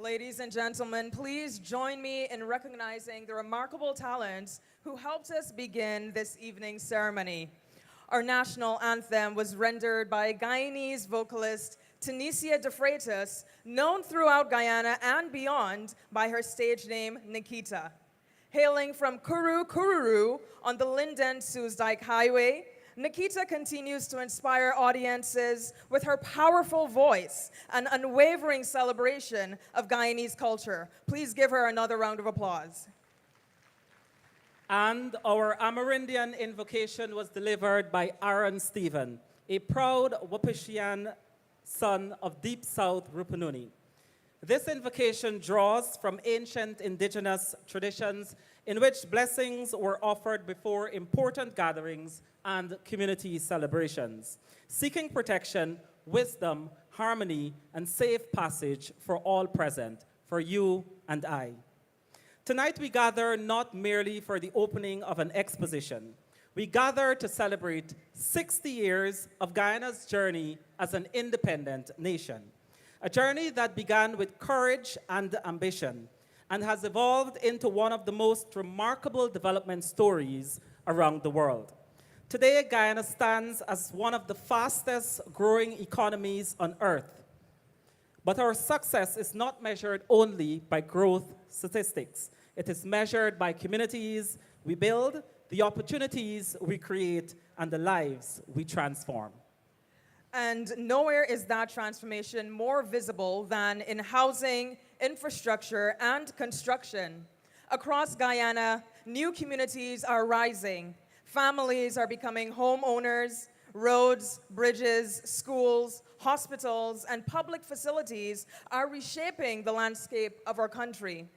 Ladies and gentlemen, please join me in recognizing the remarkable talents who helped us begin this evening's ceremony. Our national anthem was rendered by Guyanese vocalist Tunisia de Freitas, known throughout Guyana and beyond by her stage name Nikita. Hailing from Kuru Kururu on the Linden-Soesdijk Highway, Nikita continues to inspire audiences with her powerful voice and unwavering celebration of Guyanese culture. Please give her another round of applause. And our Amerindian invocation was delivered by Aaron Stephen, a proud Wapishian son of Deep South Rupununi. This invocation draws from ancient indigenous traditions in which blessings were offered before important gatherings and community celebrations, seeking protection, wisdom, harmony, and safe passage for all present, for you and I. Tonight we gather not merely for the opening of an exposition. We gather to celebrate 60 years of Guyana's journey as an independent nation. A journey that began with courage and ambition and has evolved into one of the most remarkable development stories around the world. Today, Guyana stands as one of the fastest growing economies on earth. But our success is not measured only by growth statistics. It is measured by communities we build, the opportunities we create, and the lives we transform. And nowhere is that transformation more visible than in housing, infrastructure, and construction. Across Guyana, new communities are rising. Families are becoming homeowners. Roads, bridges, schools, hospitals, and public facilities are reshaping the landscape of our country.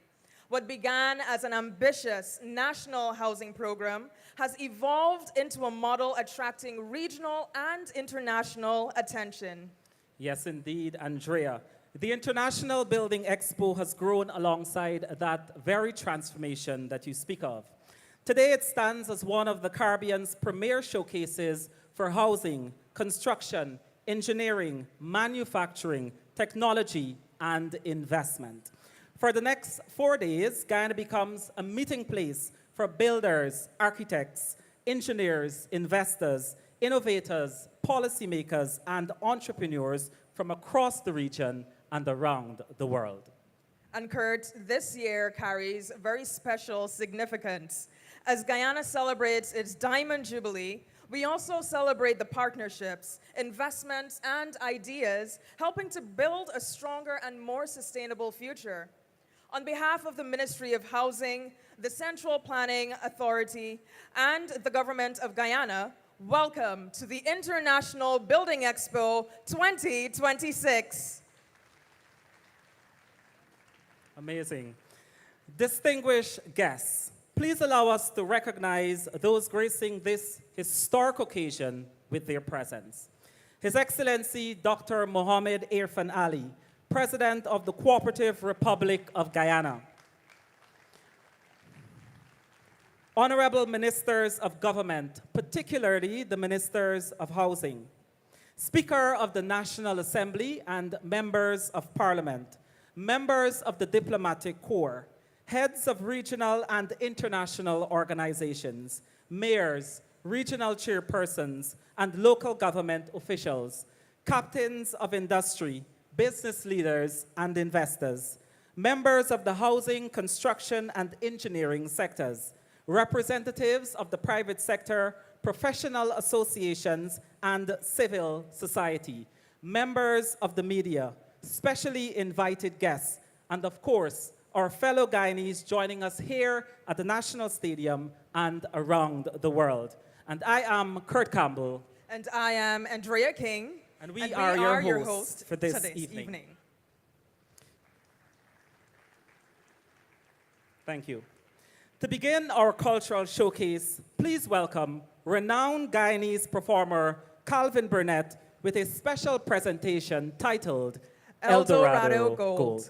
What began as an ambitious national housing program has evolved into a model attracting regional and international attention. Yes, indeed, Andrea. The International Building Expo has grown alongside that very transformation that you speak of. Today, it stands as one of the Caribbean's premier showcases for housing, construction, engineering, manufacturing, technology, and investment. For the next 4 days, Guyana becomes a meeting place for builders, architects, engineers, investors, innovators, policymakers, and entrepreneurs from across the region and around the world. And Kurt, this year carries very special significance. As Guyana celebrates its Diamond Jubilee, we also celebrate the partnerships, investments, and ideas helping to build a stronger and more sustainable future. On behalf of the Ministry of Housing, the Central Planning Authority, and the Government of Guyana, welcome to the International Building Expo 2026. Amazing. Distinguished guests, please allow us to recognize those gracing this historic occasion with their presence. His Excellency Dr. Mohamed Irfan Ali, President of the Cooperative Republic of Guyana. Honorable Ministers of Government, particularly the Ministers of Housing, Speaker of the National Assembly and Members of Parliament, members of the Diplomatic Corps, heads of regional and international organizations, mayors, regional chairpersons, and local government officials, captains of industry, business leaders and investors, members of the housing, construction, and engineering sectors, representatives of the private sector, professional associations, and civil society, members of the media, specially invited guests, and of course, our fellow Guyanese joining us here at the National Stadium and around the world. And I am Kurt Campbell. And I am Andrea King. And we are your hosts for this evening. Thank you. To begin our cultural showcase, please welcome renowned Guyanese performer Calvin Burnett with a special presentation titled El Dorado Gold.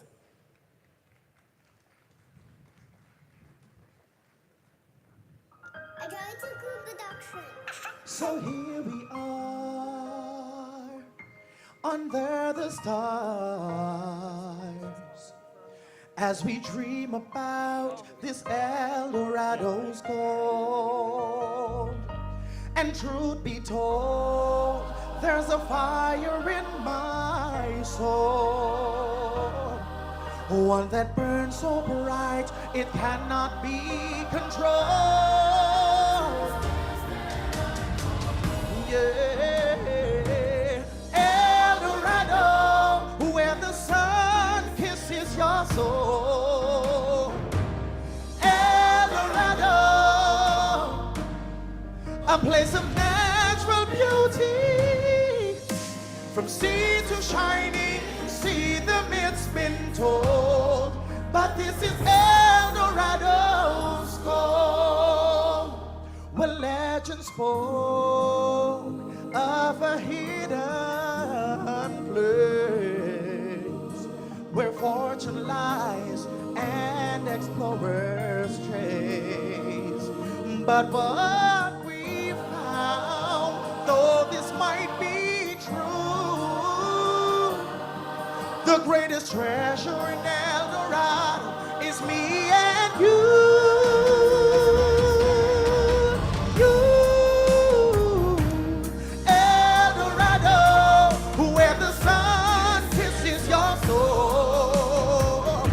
So here we are, under the stars, as we dream about this El Dorado's gold. And truth be told, there's a fire in my soul, one that burns so bright it cannot be controlled. Yeah, El Dorado, where the sun kisses your soul. El Dorado, a place of natural beauty, from sea to shining sea, the myth's been told, but this is El Dorado's gold, where legend spoke of a hidden place, where fortune lies and explorers trace. But what we found, though this might be true, the greatest treasure in El Dorado is me and you. El Dorado, where the sun kisses your soul.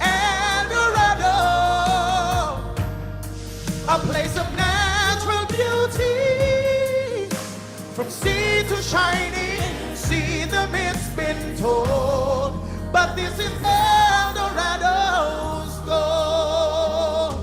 El Dorado, a place of natural beauty, from sea to shining sea, the myth's been told, but this is El Dorado's gold.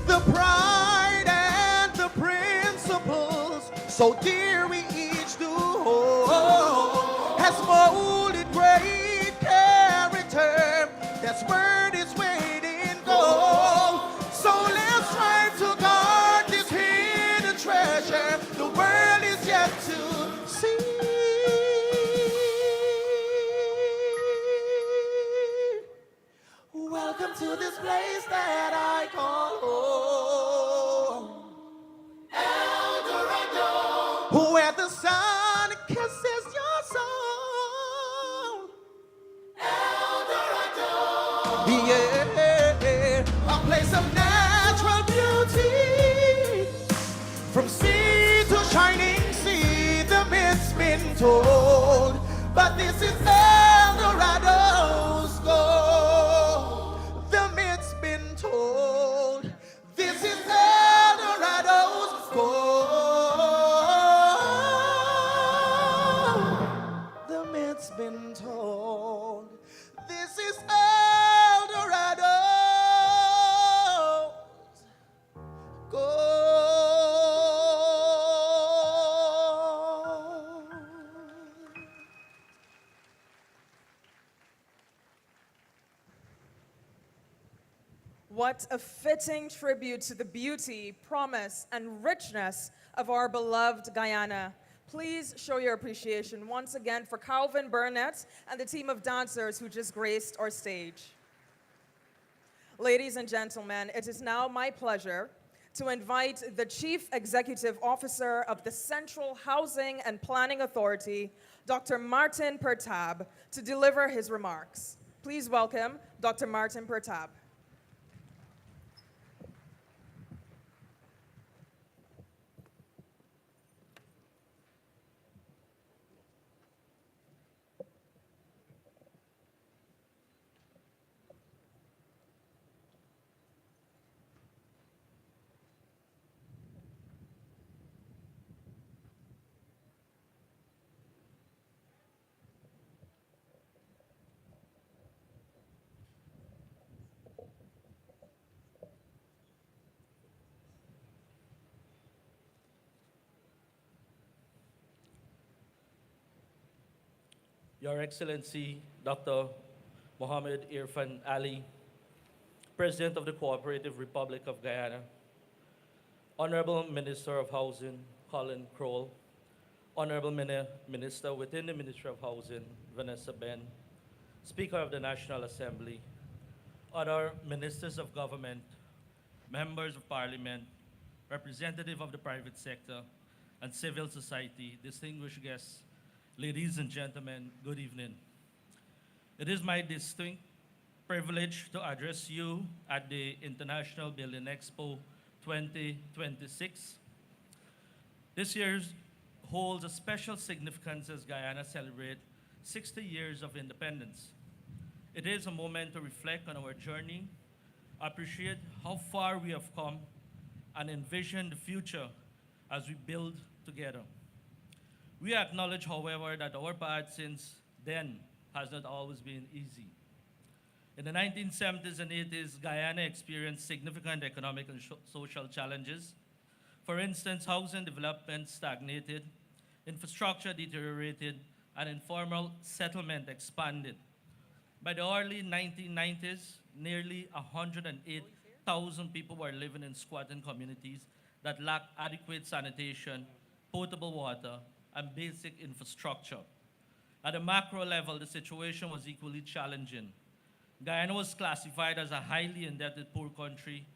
The pride and the principles, so dear we each do hold, has molded great character that's worth its weight in gold. So let's strive to guard this hidden treasure the world is yet to see. Welcome to this place that I call home, El Dorado, where the sun kisses your soul. El Dorado, yeah, a place of natural beauty, from sea to shining sea, the myth's been told, but this is El Dorado's gold. The myth's been told, this is El Dorado's gold. The myth's been told, this is El Dorado's gold. What a fitting tribute to the beauty, promise, and richness of our beloved Guyana. Please show your appreciation once again for Calvin Burnett and the team of dancers who just graced our stage. Ladies and gentlemen, it is now my pleasure to invite the Chief Executive Officer of the Central Housing and Planning Authority, Dr. Martin Pertab, to deliver his remarks. Please welcome Dr. Martin Pertab. Your Excellency, Dr. Mohammed Irfan Ali, President of the Cooperative Republic of Guyana, Honorable Minister of Housing, Colin Crowell, Honorable Minister within the Ministry of Housing, Vanessa Ben, Speaker of the National Assembly, other Ministers of Government, Members of Parliament, representative of the private sector, and civil society, distinguished guests, ladies and gentlemen, good evening. It is my distinct privileged to address you at the International Building Expo 2026. This year holds a special significance as Guyana celebrates 60 years of independence. It is a moment to reflect on our journey, appreciate how far we have come, and envision the future as we build together. We acknowledge, however, that our path since then has not always been easy. In the 1970s and 80s, Guyana experienced significant economic and social challenges. For instance, housing development stagnated, infrastructure deteriorated, and informal settlement expanded. By the early 1990s, nearly 108,000 people were living in squatting communities that lacked adequate sanitation, potable water, and basic infrastructure. At a macro level, the situation was equally challenging. Guyana was classified as a highly indebted poor country,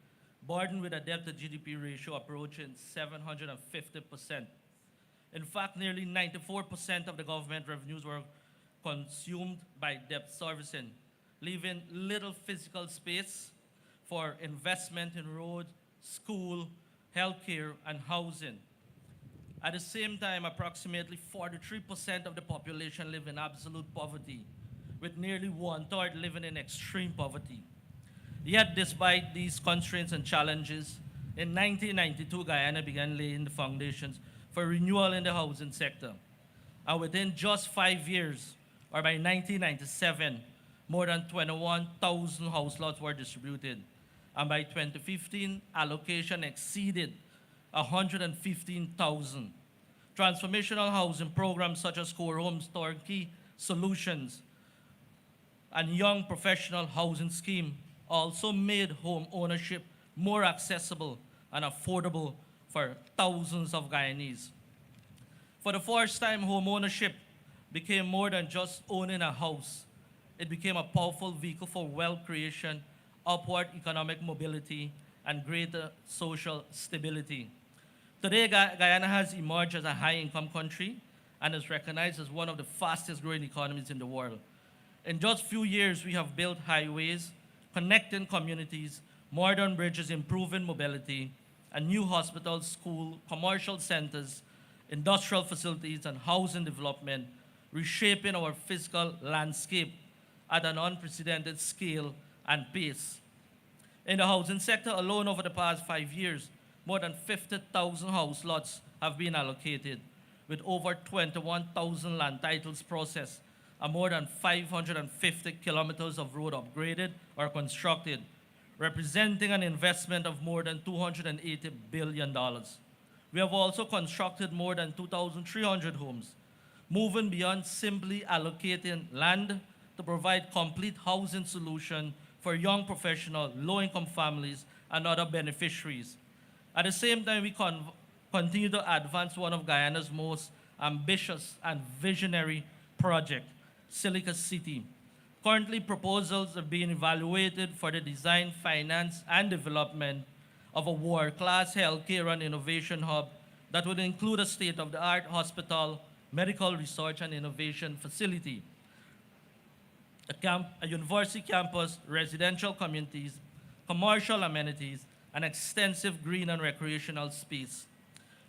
burdened with a debt-to-GDP ratio approaching 750%. In fact, nearly 94% of the government revenues were consumed by debt servicing, leaving little physical space for investment in roads, school, healthcare, and housing. At the same time, approximately 43% of the population live in absolute poverty, with nearly 1/3 living in extreme poverty. Yet, despite these constraints and challenges, in 1992, Guyana began laying the foundations for renewal in the housing sector. And within just 5 years, or by 1997, more than 21,000 house lots were distributed. And by 2015, allocation exceeded 115,000. Transformational housing programs such as Core Homes, Turnkey Solutions, and Young Professional Housing Scheme also made home ownership more accessible and affordable for thousands of Guyanese. For the first time, home ownership became more than just owning a house. It became a powerful vehicle for wealth creation, upward economic mobility, and greater social stability. Today, Guyana has emerged as a high-income country and is recognized as one of the fastest-growing economies in the world. In just a few years, we have built highways, connecting communities, modern bridges improving mobility, and new hospitals, schools, commercial centers, industrial facilities, and housing development, reshaping our physical landscape at an unprecedented scale and pace. In the housing sector alone over the past 5 years, more than 50,000 house lots have been allocated, with over 21,000 land titles processed and more than 550 kilometers of road upgraded or constructed, representing an investment of more than $280 billion. We have also constructed more than 2,300 homes, moving beyond simply allocating land to provide complete housing solution for young professionals, low-income families, and other beneficiaries. At the same time, we continue to advance one of Guyana's most ambitious and visionary projects, Silica City. Currently, proposals are being evaluated for the design, finance, and development of a world-class healthcare and innovation hub that would include a state-of-the-art hospital, medical research and innovation facility, a university campus, residential communities, commercial amenities, and extensive green and recreational space.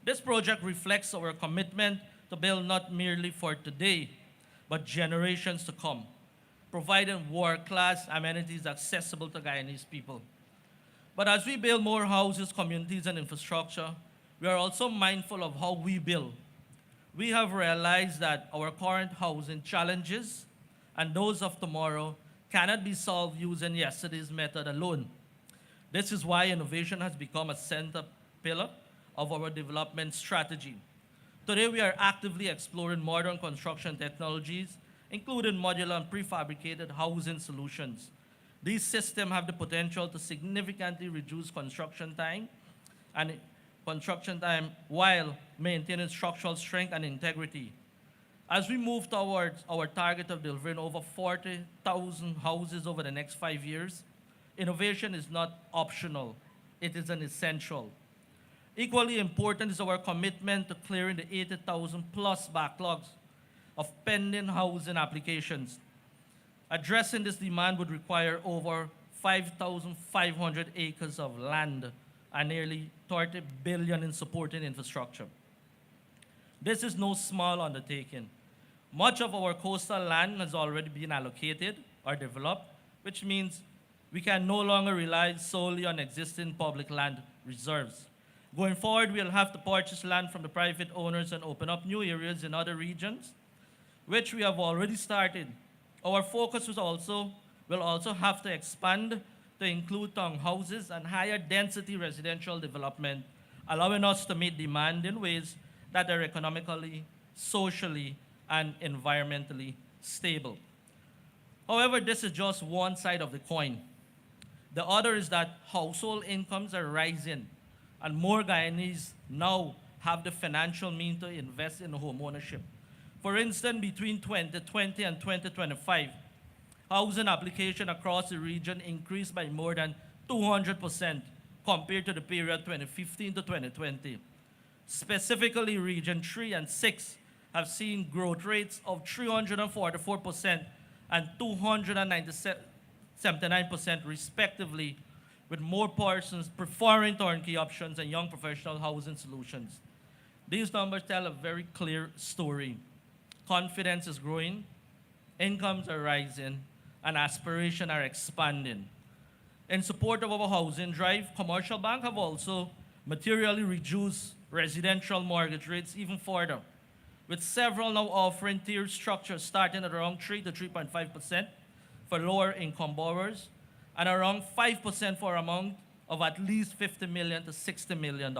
This project reflects our commitment to build not merely for today, but generations to come, providing world-class amenities accessible to Guyanese people. But as we build more houses, communities, and infrastructure, we are also mindful of how we build. We have realized that our current housing challenges and those of tomorrow cannot be solved using yesterday's method alone. This is why innovation has become a center pillar of our development strategy. Today, we are actively exploring modern construction technologies, including modular and prefabricated housing solutions. These systems have the potential to significantly reduce construction time while maintaining structural strength and integrity. As we move towards our target of delivering over 40,000 houses over the next 5 years, innovation is not optional, it is an essential. Equally important is our commitment to clearing the 80,000 plus backlogs of pending housing applications. Addressing this demand would require over 5,500 acres of land and nearly 30 billion in supporting infrastructure. This is no small undertaking. Much of our coastal land has already been allocated or developed, which means we can no longer rely solely on existing public land reserves. Going forward, we'll have to purchase land from the private owners and open up new areas in other regions, which we have already started. Our focus will also have to expand to include townhouses and higher density residential development, allowing us to meet demand in ways that are economically, socially, and environmentally stable. However, this is just one side of the coin. The other is that household incomes are rising, and more Guyanese now have the financial means to invest in home ownership. For instance, between 2020 and 2025, housing application across the region increased by more than 200% compared to the period 2015 to 2020. Specifically, Region 3 and 6 have seen growth rates of 344% and 279% respectively, with more persons preferring turnkey options and young professional housing solutions. These numbers tell a very clear story. Confidence is growing, incomes are rising, and aspirations are expanding. In support of our housing drive, commercial banks have also materially reduced residential mortgage rates even further, with several now offering tiered structures starting at around 3 to 3.5% for lower income borrowers and around 5% for amount of at least $50 million to $60 million.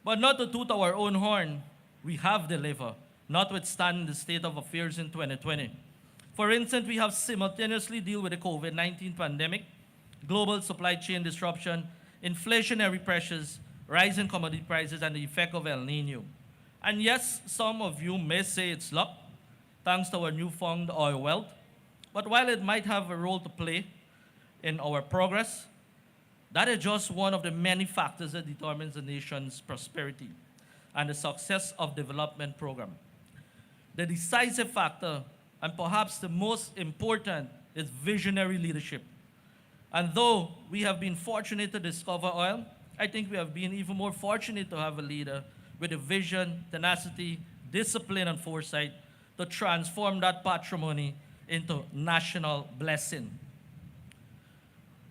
But not to toot our own horn, we have delivered, notwithstanding the state of affairs in 2020. For instance, we have simultaneously dealt with the COVID-19 pandemic, global supply chain disruption, inflationary pressures, rising commodity prices, and the effect of El Nino. And yes, some of you may say it's luck, thanks to our newfound oil wealth. But while it might have a role to play in our progress, that is just one of the many factors that determines the nation's prosperity and the success of development program. The decisive factor, and perhaps the most important, is visionary leadership. And though we have been fortunate to discover oil, I think we have been even more fortunate to have a leader with a vision, tenacity, discipline, and foresight to transform that patrimony into national blessing.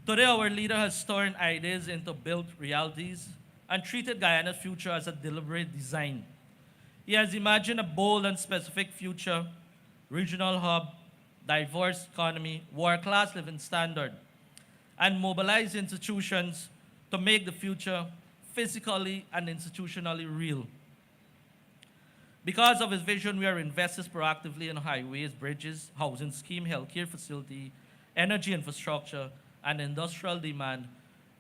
Today, our leader has turned ideas into built realities and treated Guyana's future as a deliberate design. He has imagined a bold and specific future, regional hub, diverse economy, world-class living standard, and mobilized institutions to make the future physically and institutionally real. Because of his vision, we are investing proactively in highways, bridges, housing scheme, healthcare facility, energy infrastructure, and industrial demand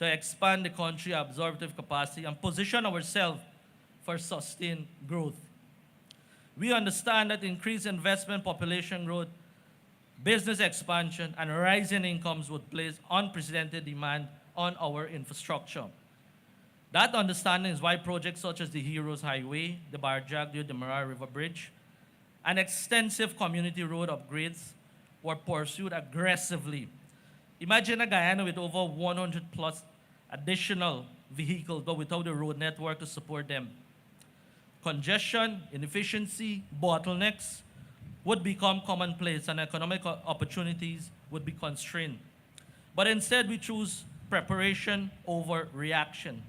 to expand the country's absorptive capacity and position ourselves for sustained growth. We understand that increased investment, population growth, business expansion, and rising incomes would place unprecedented demand on our infrastructure. That understanding is why projects such as the Heroes Highway, the Barjagdio, the Mara River Bridge, and extensive community road upgrades were pursued aggressively. Imagine a Guyana with over 100 plus additional vehicles, but without a road network to support them. Congestion, inefficiency, bottlenecks would become commonplace and economic opportunities would be constrained. But instead, we choose preparation over reaction.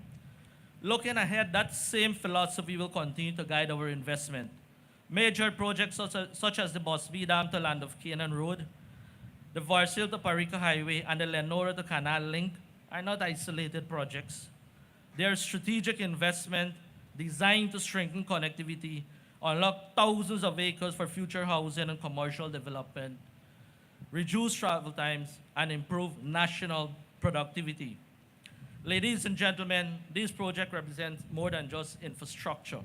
Looking ahead, that same philosophy will continue to guide our investment. Major projects such as the Bosby Dam to Land of Canaan Road, the Varsil to Parika Highway, and the Lenora to Canal Link are not isolated projects. They are strategic investment designed to strengthen connectivity, unlock thousands of acres for future housing and commercial development, reduce travel times, and improve national productivity. Ladies and gentlemen, these projects represent more than just infrastructure.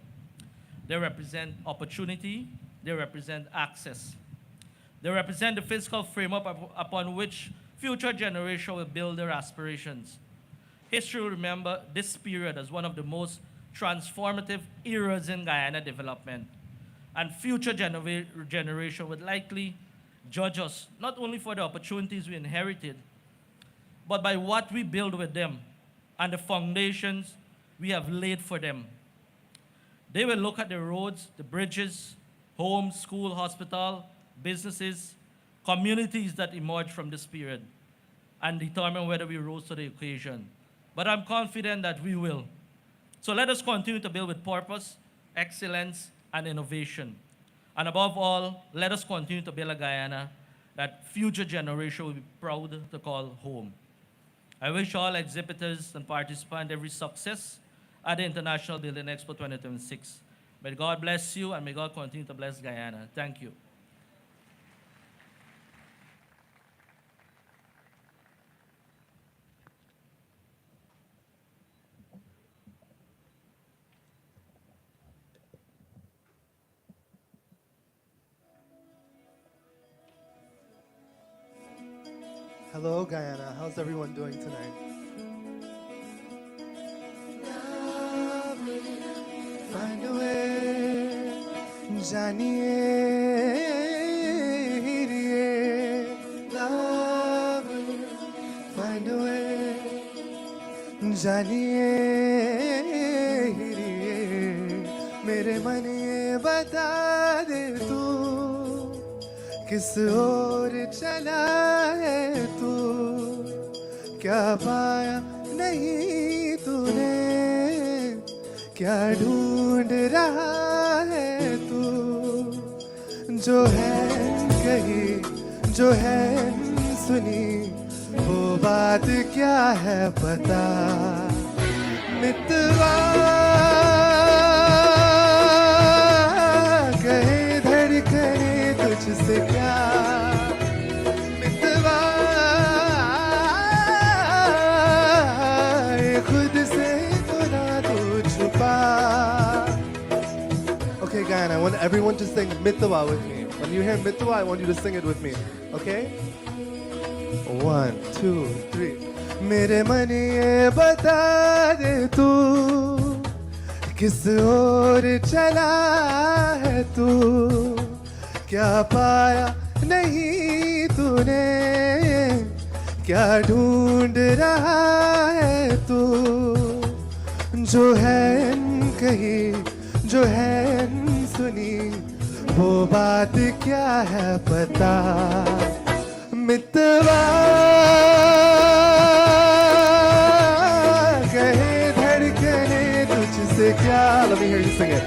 They represent opportunity, they represent access. They represent the physical framework upon which future generations will build their aspirations. History will remember this period as one of the most transformative eras in Guyana development, and future generation would likely judge us, not only for the opportunities we inherited, but by what we build with them and the foundations we have laid for them. They will look at the roads, the bridges, homes, school, hospital, businesses, communities that emerged from this period and determine whether we rose to the occasion. But I'm confident that we will. So let us continue to build with purpose, excellence, and innovation. And above all, let us continue to build a Guyana that future generations will be proud to call home. I wish all exhibitors and participants every success at the International Building Expo 2026. May God bless you, and may God continue to bless Guyana. Thank you. Hello, Guyana. How's everyone doing tonight? Find a way, Janiye, love will find a way, Janiye, मेरे मन ये बता दे तू किस ओर चला है तू क्या पाया नहीं तूने क्या ढूंढ रहा है तू जो है कही जो है सुनी वो बात क्या है पता मितवा कहे धड़कने तुझसे क्या मितवा खुद से तो ना तू छुपा. Okay, Guyana, I want everyone to sing Mitawa with me. When you hear Mitawa, I want you to sing it with me. Okay? 1, 2, 3. मेरे मन ये बता दे तू किस ओर चला है तू क्या पाया नहीं तूने क्या ढूंढ रहा है तू जो है कही जो है सुनी वो बात क्या है पता मितवा कहे धड़कने तुझसे क्या. Let me hear you sing it.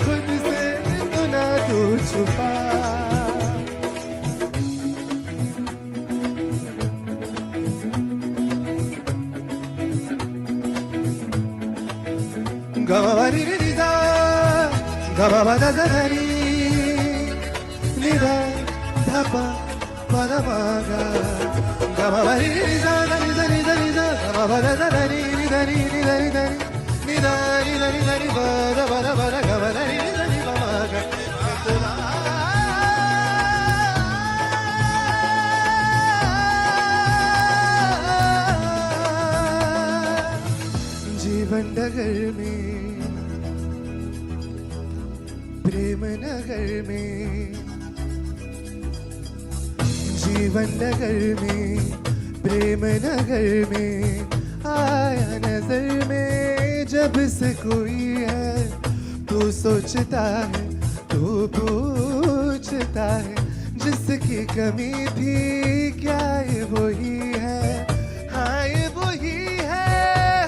खुद से तो ना तू छुपा. Gama ni ni da, gama ba da da ni, ni da da pa pa da ma ga. Gama ba ni ni da ni da ni da ni da, gama ba da da ni da ni da ni da ni. Ni da ni da ni da ni ba da ga ba da ni da ni ba ma ga. जीवन डगर में प्रेम नगर में जीवन नगर में प्रेम नगर में आया नजर में जब से कोई है तू सोचता है तू पूछता है जिसकी कमी थी क्या ये वही है हाँ ये वही है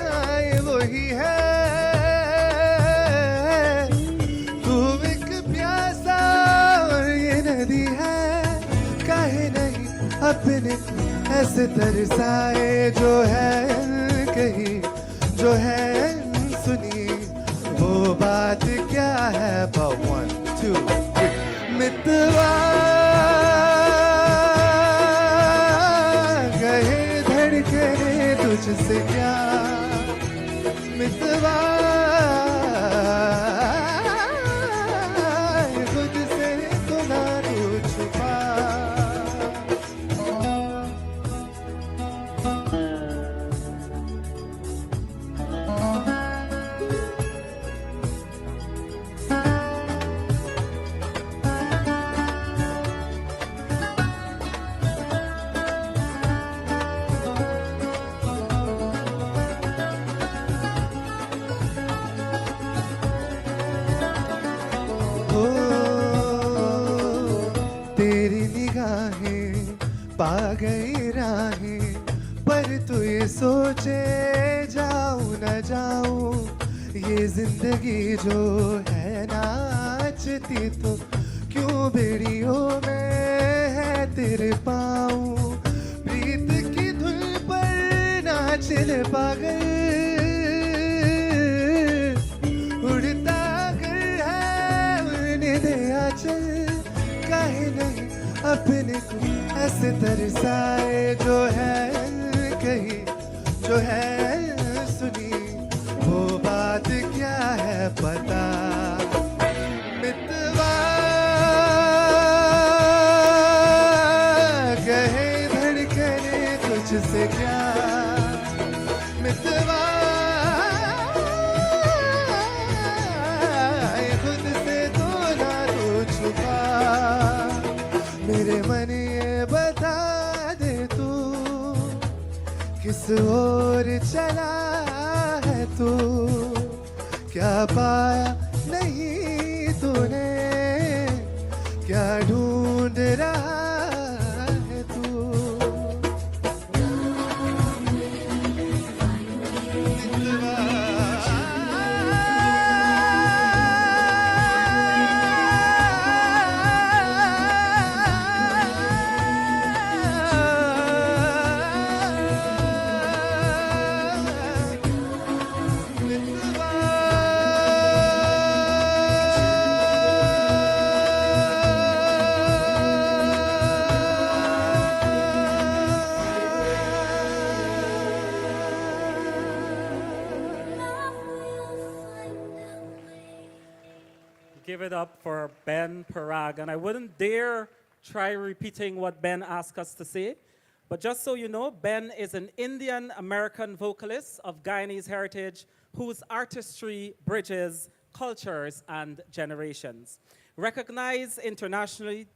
हाँ ये वही है तू एक प्यासा और ये नदी है काहे नहीं अपने ऐसे तरसाए जो है कही जो है सुनी वो बात क्या है but 1, 2, 3 मितवा गए धड़कने तुझसे क्या मितवा खुद से तो ना तू छुपा. पा गई राहें पर तू ये सोचे जाऊं न जाऊं ये जिंदगी जो है नाचती तो क्यों बेड़ियों में है तेरे पाँव प्रीत की धुन पर नाचल पागल उड़ता कर है उड़ने दे आंचल काहे नहीं अपने को ऐसे तरसाए जो है कही जो है सुनी वो बात क्या है पता मितवा कहे धड़कने तुझसे क्या मितवा खुद से तो ना तो छुपा मेरे मन ये बता दे तू किस ओर चला है तू क्या पाया नहीं तूने क्या ढूंढ रहा है तू Give it up for Ben Parag. And I wouldn't dare try repeating what Ben asked us to say. But just so you know, Ben is an Indian-American vocalist of Guyanese heritage whose artistry bridges cultures and generations. Recognized internationally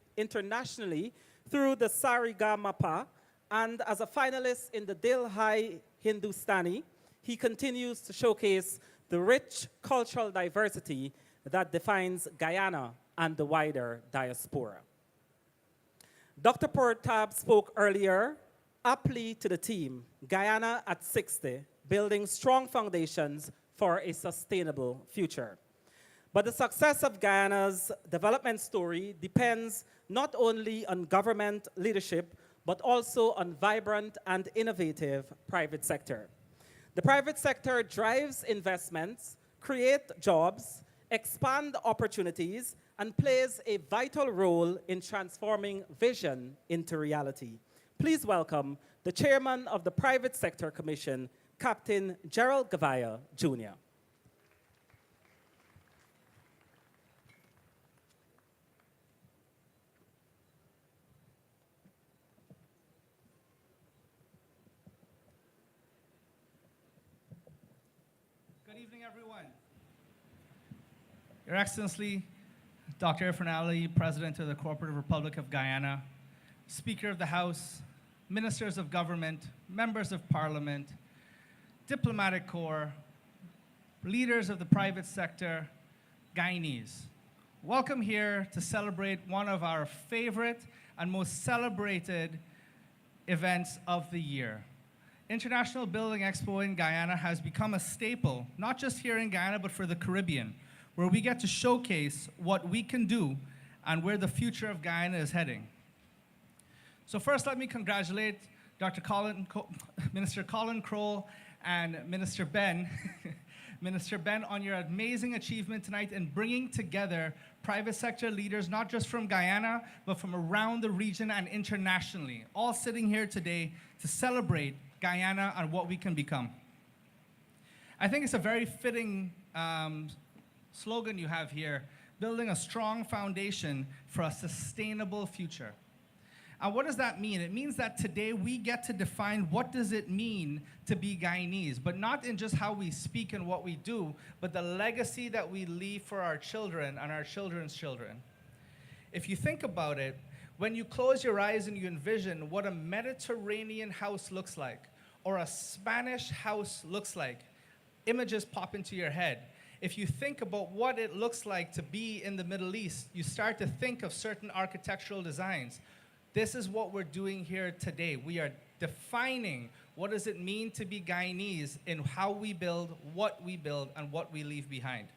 through the Sarigamapa and as a finalist in the Dil Hai Hindustani, he continues to showcase the rich cultural diversity that defines Guyana and the wider diaspora. Dr. Portab spoke earlier aptly to the team, Guyana at 60, building strong foundations for a sustainable future. But the success of Guyana's development story depends not only on government leadership, but also on vibrant and innovative private sector. The private sector drives investments, creates jobs, expand opportunities, and plays a vital role in transforming vision into reality. Please welcome the chairman of the Private Sector Commission, Captain Gerald Gavaya, Jr. Good evening, everyone. Your Excellency, Dr. Irfan Ali, President of the Cooperative Republic of Guyana, Speaker of the House, Ministers of Government, Members of Parliament, Diplomatic Corps, leaders of the private sector, Guyanese. Welcome here to celebrate one of our favorite and most celebrated events of the year. International Building Expo in Guyana has become a staple, not just here in Guyana, but for the Caribbean, where we get to showcase what we can do and where the future of Guyana is heading. So first, let me congratulate Minister Colin Kroll and Minister Ben, Minister Ben, on your amazing achievement tonight in bringing together private sector leaders, not just from Guyana, but from around the region and internationally, all sitting here today to celebrate Guyana and what we can become. I think it's a very fitting slogan you have here, building a strong foundation for a sustainable future. And what does that mean? It means that today we get to define what does it mean to be Guyanese, but not in just how we speak and what we do, but the legacy that we leave for our children and our children's children. If you think about it, when you close your eyes and you envision what a Mediterranean house looks like, or a Spanish house looks like, images pop into your head. If you think about what it looks like to be in the Middle East, you start to think of certain architectural designs. This is what we're doing here today. We are defining what does it mean to be Guyanese in how we build, and what we leave behind.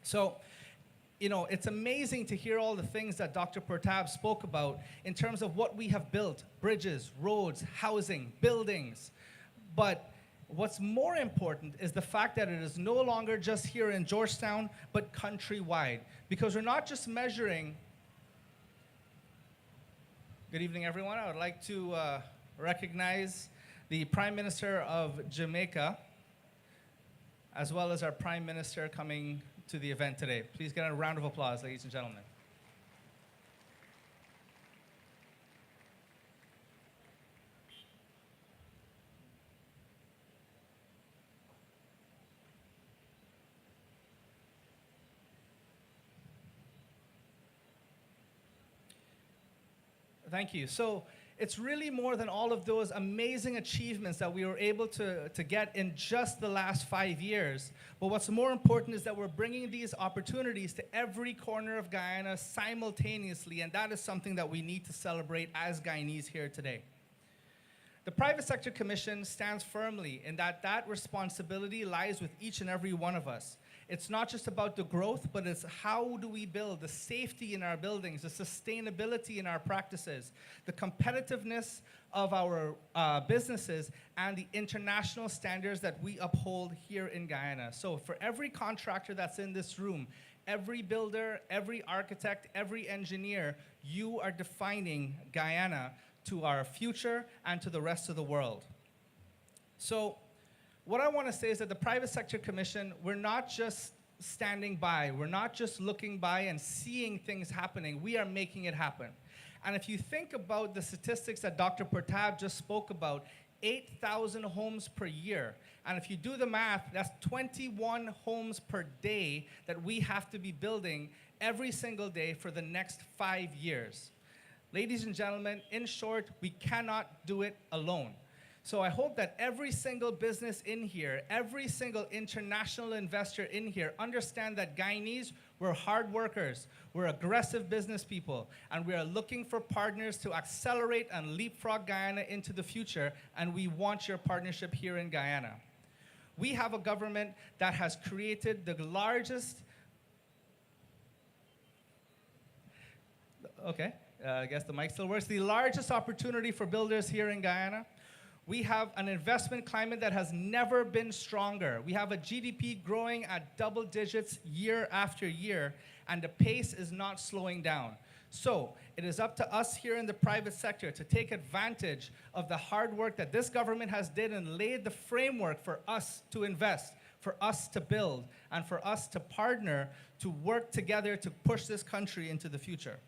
So, you know, it's amazing to hear all the things that Dr. Pratap spoke about in terms of what we have built: bridges, roads, housing, buildings. But what's more important is the fact that it is no longer just here in Georgetown, but countrywide. Because we're not just measuring. Good evening, everyone. I would like to recognize the Prime Minister of Jamaica, as well as our Prime Minister coming to the event today. Please get a round of applause, ladies and gentlemen. Thank you. So it's really more than all of those amazing achievements that we were able to get in just the last 5 years. But what's more important is that we're bringing these opportunities to every corner of Guyana simultaneously, and that is something that we need to celebrate as Guyanese here today. The Private Sector Commission stands firmly in that responsibility lies with each and every one of us. It's not just about the growth, but it's how do we build the safety in our buildings, the sustainability in our practices, the competitiveness of our businesses, and the international standards that we uphold here in Guyana. So for every contractor that's in this room, every builder, every architect, every engineer, you are defining Guyana to our future and to the rest of the world. So what I want to say is that the Private Sector Commission, we're not just standing by, we're not just looking by and seeing things happening, we are making it happen. And if you think about the statistics that Dr. Pratap just spoke about, 8,000 homes per year. And if you do the math, that's 21 homes per day that we have to be building every single day for the next 5 years. Ladies and gentlemen, in short, we cannot do it alone. So I hope that every single business in here, every single international investor in here understand that Guyanese, we're hard workers, we're aggressive business people, and we are looking for partners to accelerate and leapfrog Guyana into the future, and we want your partnership here in Guyana. We have a government that has created the largest, I guess the mic still works, the largest opportunity for builders here in Guyana. We have an investment climate that has never been stronger. We have a GDP growing at double digits year after year, and the pace is not slowing down. So it is up to us here in the private sector to take advantage of the hard work that this government has did and laid the framework for us to invest, for us to build, and for us to partner to work together to push this country into the future.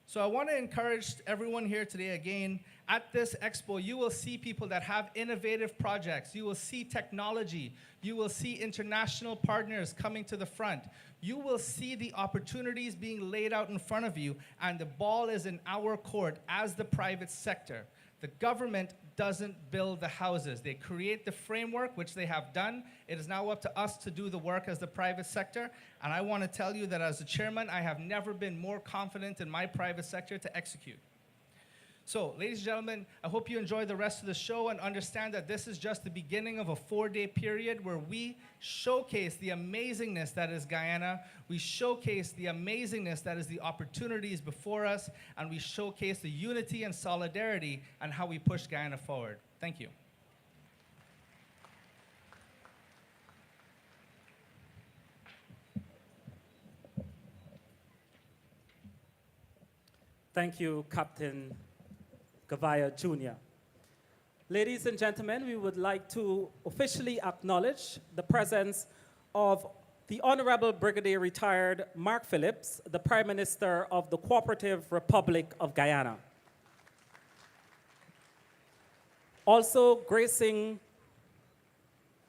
So I want to encourage everyone here today again, at this expo, you will see people that have innovative projects. You will see technology. You will see international partners coming to the front. You will see the opportunities being laid out in front of you, and the ball is in our court as the private sector. The government doesn't build the houses. They create the framework, which they have done. It is now up to us to do the work as the private sector. And I want to tell you that as the chairman, I have never been more confident in my private sector to execute. So, ladies and gentlemen, I hope you enjoy the rest of the show and understand that this is just the beginning of a 4-day period where we showcase the amazingness that is Guyana, we showcase the amazingness that is the opportunities before us, and we showcase the unity and solidarity and how we push Guyana forward. Thank you. Thank you, Captain Gavaya Jr. Ladies and gentlemen, we would like to officially acknowledge the presence of the Honorable Brigadier Retired Mark Phillips, the Prime Minister of the Cooperative Republic of Guyana. Also gracing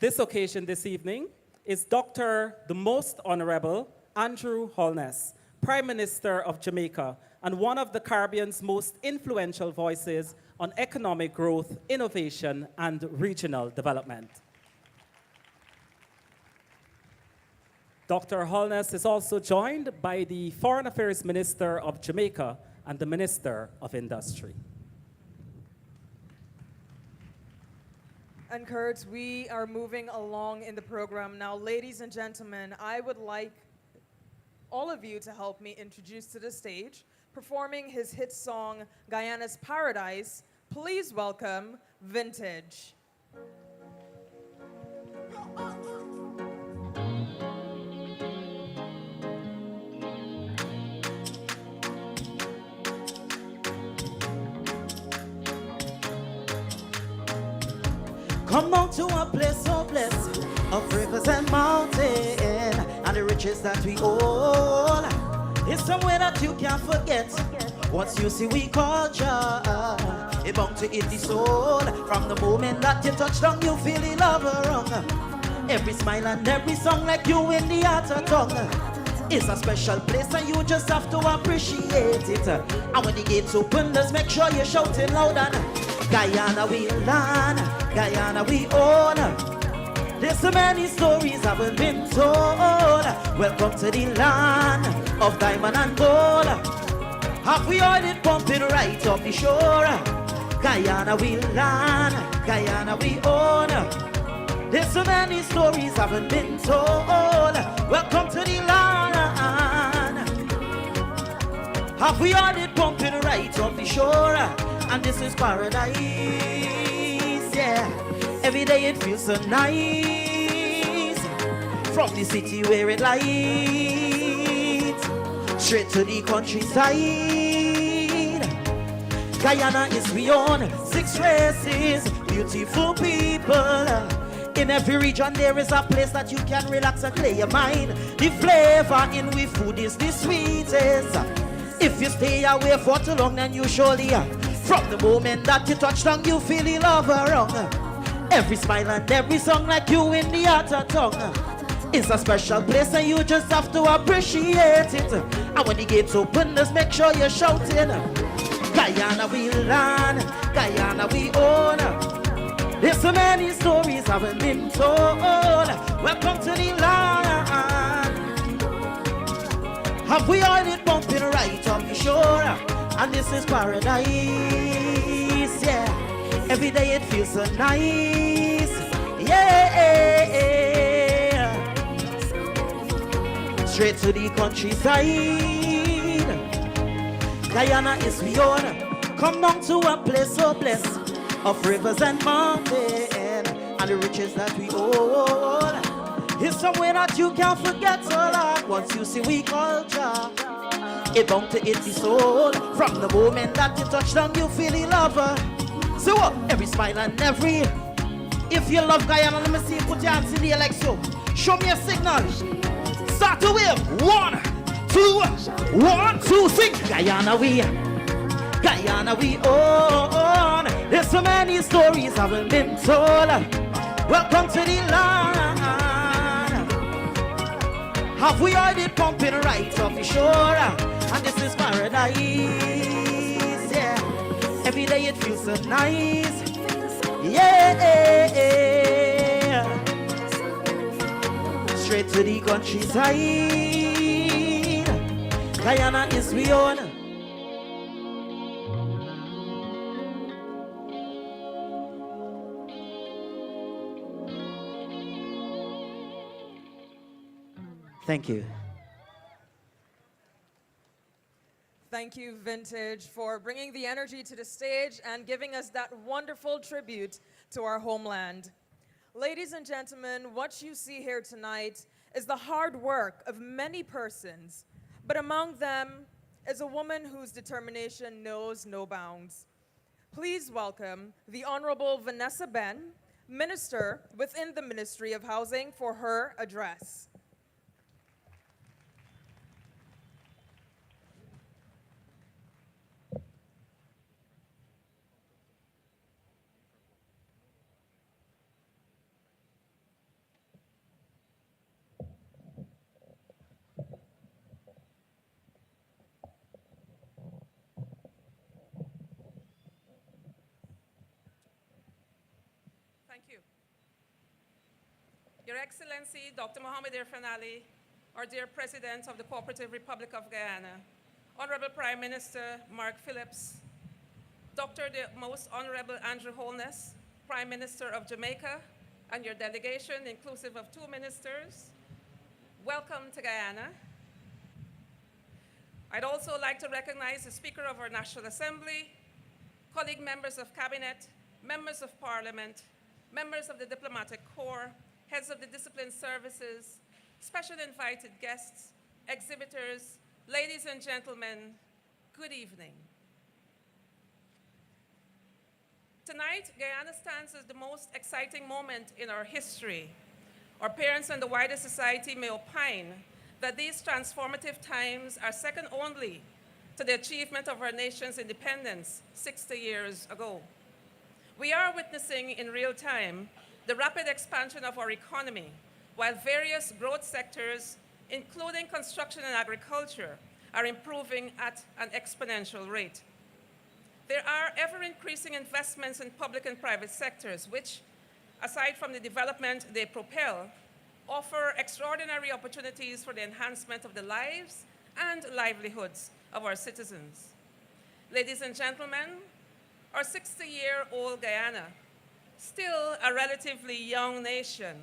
this occasion this evening is Dr. the Most Honorable Andrew Holness, Prime Minister of Jamaica, and one of the Caribbean's most influential voices on economic growth, innovation, and regional development. Dr. Holness is also joined by the Foreign Affairs Minister of Jamaica and the Minister of Industry. And Kurt, we are moving along in the program now. Ladies and gentlemen, I would like all of you to help me introduce to the stage, performing his hit song, Guyana's Paradise. Please welcome Vintage. Come on to a place so blessed of rivers and mountains and the riches that we own. It's somewhere that you can't forget. Once you see we culture, it bound to hit the soul. From the moment that you touch down, you feel the love around. Every smile and every song like you in the heart of tongue. It's a special place and you just have to appreciate it. And when the gates open, just make sure you're shouting loud and Guyana we land, Guyana we own. There's so many stories haven't been told. Welcome to the land of diamond and gold. Have we heard it pumping right off the shore? Guyana we land, Guyana we own. There's so many stories haven't been told. Welcome to the land. Have we heard it pumping right off the shore? And this is paradise, yeah. Every day it feels so nice. From the city where it lies, straight to the countryside. Guyana is beyond 6 races, beautiful people. In every region there is a place that you can relax and clear your mind. The flavor in we food is the sweetest. If you stay away for too long, then you surely from the moment that you touch down, you feel the love around. Every smile and every song like you in the heart of tongue. It's a special place and you just have to appreciate it. And when the gates open, just make sure you're shouting. Guyana we land, Guyana we own. There's so many stories haven't been told. Welcome to the land. Have we heard it bumping right on the shore? And this is paradise, yeah. Every day it feels so nice, yeah. Straight to the countryside. Guyana is beyond. Come down to a place so blessed of rivers and mountains and the riches that we own. It's somewhere that you can't forget, so Lord. Once you see we culture, it bound to hit the soul. From the moment that you touch down, you feel the lover. So every smile and every. If you love Guyana, let me see you put your hands in the air like so. Show me a signal. Start to wave. 1, 2, 1, 2, sing. Guyana we own. There's so many stories haven't been told. Welcome to the land. Have we heard it pumping right off the shore? And this is paradise, yeah. Every day it feels so nice, yeah. Straight to the countryside. Guyana is beyond. Thank you. Thank you, Vintage, for bringing the energy to the stage and giving us that wonderful tribute to our homeland. Ladies and gentlemen, what you see here tonight is the hard work of many persons, but among them is a woman whose determination knows no bounds. Please welcome the Honorable Vanessa Ben, Minister within the Ministry of Housing, for her address. Your Excellency, Dr. Mohammed Irfan Ali, our dear President of the Cooperative Republic of Guyana, Honorable Prime Minister Mark Phillips, Dr. the Most Honorable Andrew Holness, Prime Minister of Jamaica, and your delegation, inclusive of 2 ministers, welcome to Guyana. I'd also like to recognize the Speaker of our National Assembly, colleague members of Cabinet, members of Parliament, members of the Diplomatic Corps, heads of the discipline services, special invited guests, exhibitors, ladies and gentlemen, good evening. Tonight, Guyana stands as the most exciting moment in our history. Our parents and the wider society may opine that these transformative times are second only to the achievement of our nation's independence 60 years ago. We are witnessing in real time the rapid expansion of our economy, while various growth sectors, including construction and agriculture, are improving at an exponential rate. There are ever-increasing investments in public and private sectors, which, aside from the development they propel, offer extraordinary opportunities for the enhancement of the lives and livelihoods of our citizens. Ladies and gentlemen, our 60-year-old Guyana, still a relatively young nation,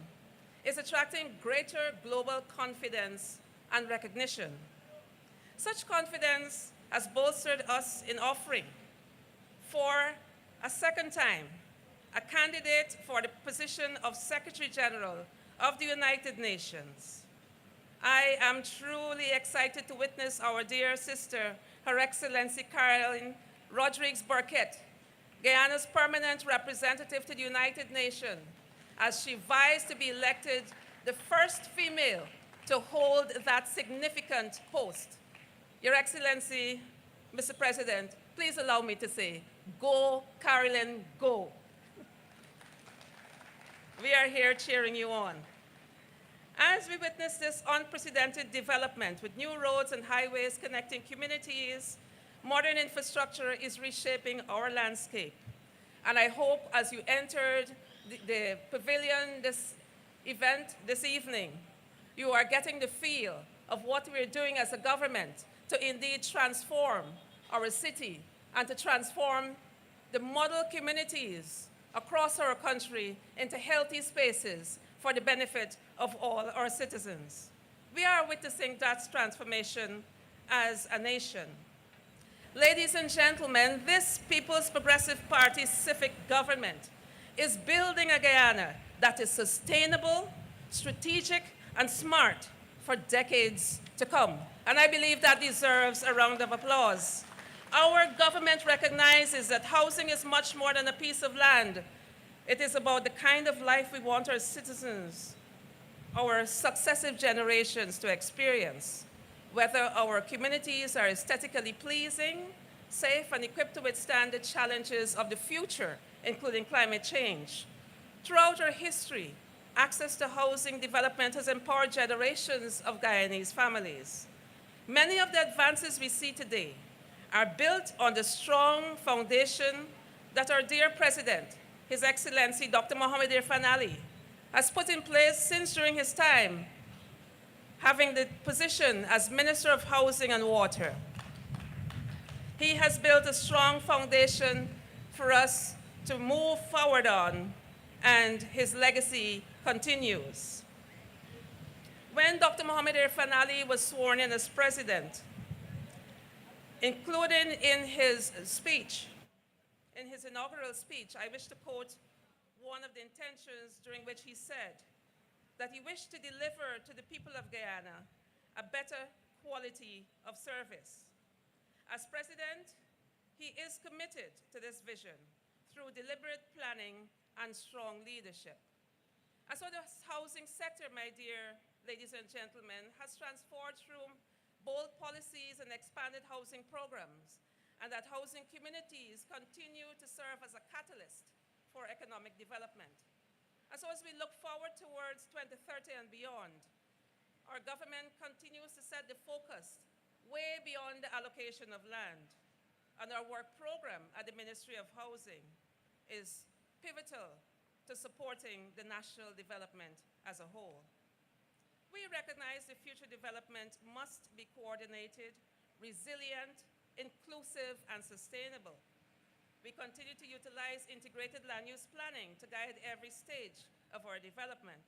is attracting greater global confidence and recognition. Such confidence has bolstered us in offering, for a second time, a candidate for the position of Secretary General of the United Nations. I am truly excited to witness our dear sister, Her Excellency Caroline Rodriguez-Burkett, Guyana's permanent representative to the United Nations, as she vies to be elected the first female to hold that significant post. Your Excellency, Mr. President, please allow me to say, go, Caroline, go. We are here cheering you on. As we witness this unprecedented development with new roads and highways connecting communities, modern infrastructure is reshaping our landscape. And I hope as you entered the pavilion this evening, you are getting the feel of what we're doing as a government to indeed transform our city and to transform the model communities across our country into healthy spaces for the benefit of all our citizens. We are witnessing that transformation as a nation. Ladies and gentlemen, this People's Progressive Party civic government is building a Guyana that is sustainable, strategic, and smart for decades to come. And I believe that deserves a round of applause. Our government recognizes that housing is much more than a piece of land. It is about the kind of life we want our citizens, our successive generations to experience, whether our communities are aesthetically pleasing, safe, and equipped to withstand the challenges of the future, including climate change. Throughout our history, access to housing development has empowered generations of Guyanese families. Many of the advances we see today are built on the strong foundation that our dear President, His Excellency Dr. Mohamed Irfan Ali, has put in place since during his time having the position as Minister of Housing and Water. He has built a strong foundation for us to move forward on, and his legacy continues. When Dr. Mohamed Irfan Ali was sworn in as president, including in his speech, in his inaugural speech, I wish to quote one of the intentions during which he said that he wished to deliver to the people of Guyana a better quality of service. As president, he is committed to this vision through deliberate planning and strong leadership. And so the housing sector, my dear ladies and gentlemen, has transformed through bold policies and expanded housing programs, and that housing communities continue to serve as a catalyst for economic development. And so as we look forward towards 2030 and beyond, our government continues to set the focus way beyond the allocation of land. And our work program at the Ministry of Housing is pivotal to supporting the national development as a whole. We recognize the future development must be coordinated, resilient, inclusive, and sustainable. We continue to utilize integrated land use planning to guide every stage of our development.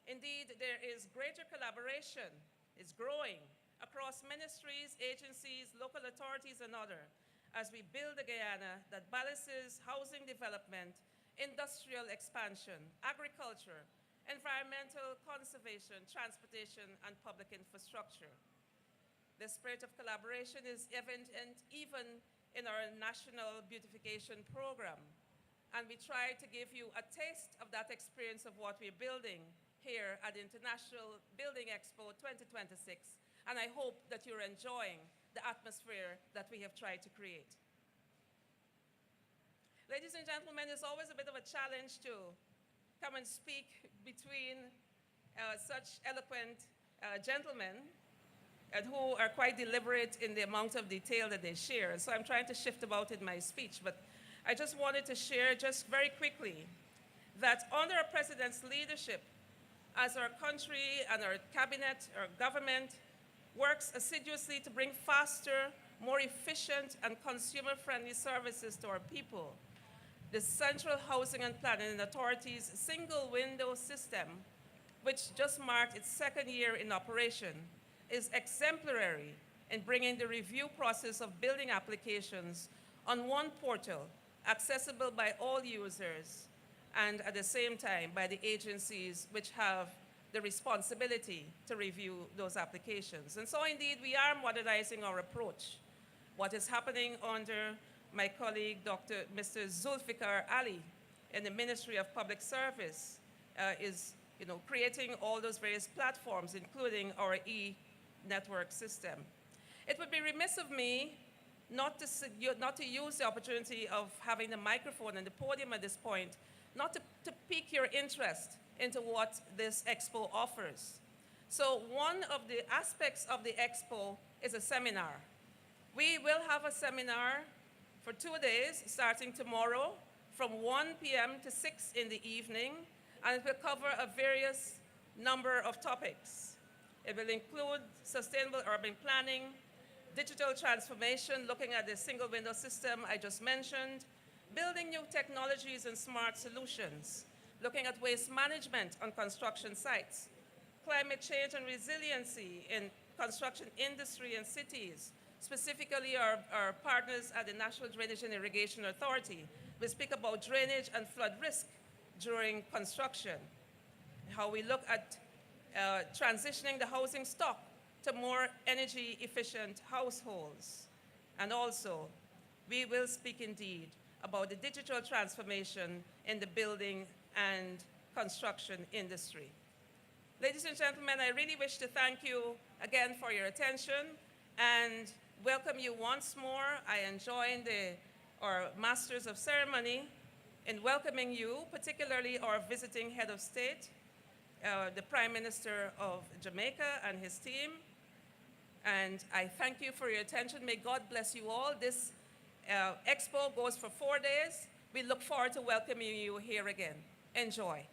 Indeed, there is greater collaboration, is growing across ministries, agencies, local authorities, and others as we build a Guyana that balances housing development, industrial expansion, agriculture, environmental conservation, transportation, and public infrastructure. The spirit of collaboration is evident even in our national beautification program. And we try to give you a taste of that experience of what we're building here at the International Building Expo 2026. And I hope that you're enjoying the atmosphere that we have tried to create. Ladies and gentlemen, it's always a bit of a challenge to come and speak between such eloquent gentlemen and who are quite deliberate in the amount of detail that they share. So I'm trying to shift about in my speech, but I just wanted to share just very quickly that under our president's leadership, as our country and our cabinet, our government, works assiduously to bring faster, more efficient, and consumer-friendly services to our people, the Central Housing and Planning Authority's single window system, which just marked its second year in operation, is exemplary in bringing the review process of building applications on one portal, accessible by all users, and at the same time by the agencies which have the responsibility to review those applications. And so indeed, we are modernizing our approach. What is happening under my colleague, Mr. Zulfikar Ali, in the Ministry of Public Service, is creating all those various platforms, including our e-network system. It would be remiss of me not to use the opportunity of having the microphone and the podium at this point, not to pique your interest into what this Expo offers. So one of the aspects of the Expo is a seminar. We will have a seminar for 2 days, starting tomorrow from 1 p.m. to 6 in the evening, and it will cover a various number of topics. It will include sustainable urban planning, digital transformation, looking at the single window system I just mentioned, building new technologies and smart solutions, looking at waste management on construction sites, climate change and resiliency in construction industry and cities, specifically our partners at the National Drainage and Irrigation Authority. We speak about drainage and flood risk during construction, how we look at transitioning the housing stock to more energy efficient households. And also, we will speak indeed about the digital transformation in the building and construction industry. Ladies and gentlemen, I really wish to thank you again for your attention and welcome you once more. I join our Masters of Ceremony in welcoming you, particularly our visiting head of state, the Prime Minister of Jamaica and his team. And I thank you for your attention. May God bless you all. This Expo goes for 4 days. We look forward to welcoming you here again. Enjoy.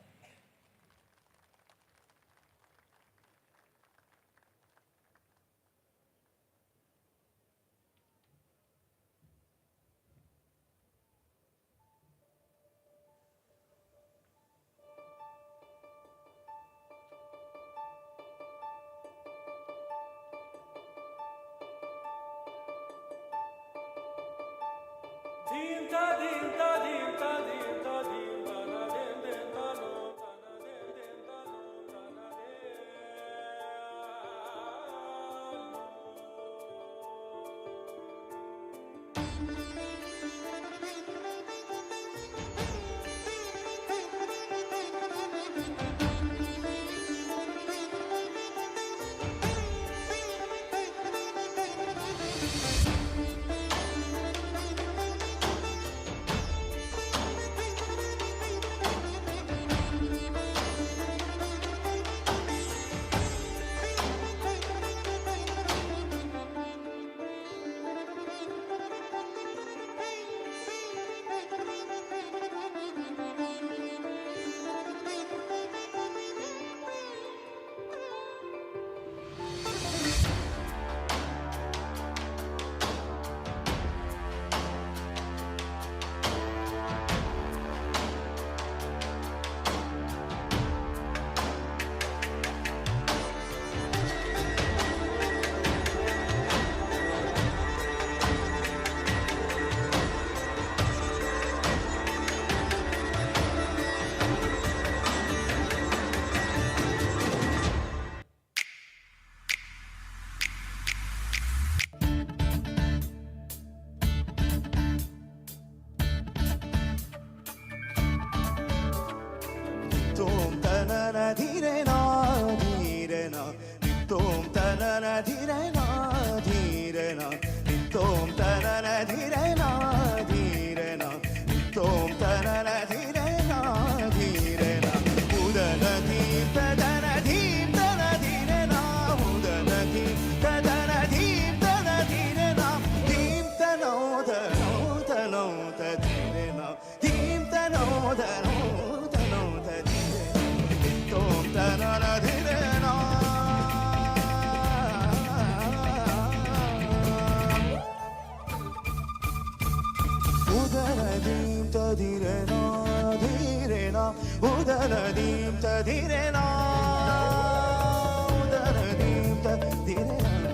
dire no, dire no. Tom tanana dire no, dire no. Tom tanana dire no, dire no. Tom tanana dire no, dire no. Udana tim tadana tim tana dire no. Udana tim tadana tim tana dire no. Tim tano tano tano tadire no. Tim tano tano tano tadire no. Tom tanana dire no. Udaradim ta dire no, dire no. Udaradim ta dire no. Udaradim ta dire no,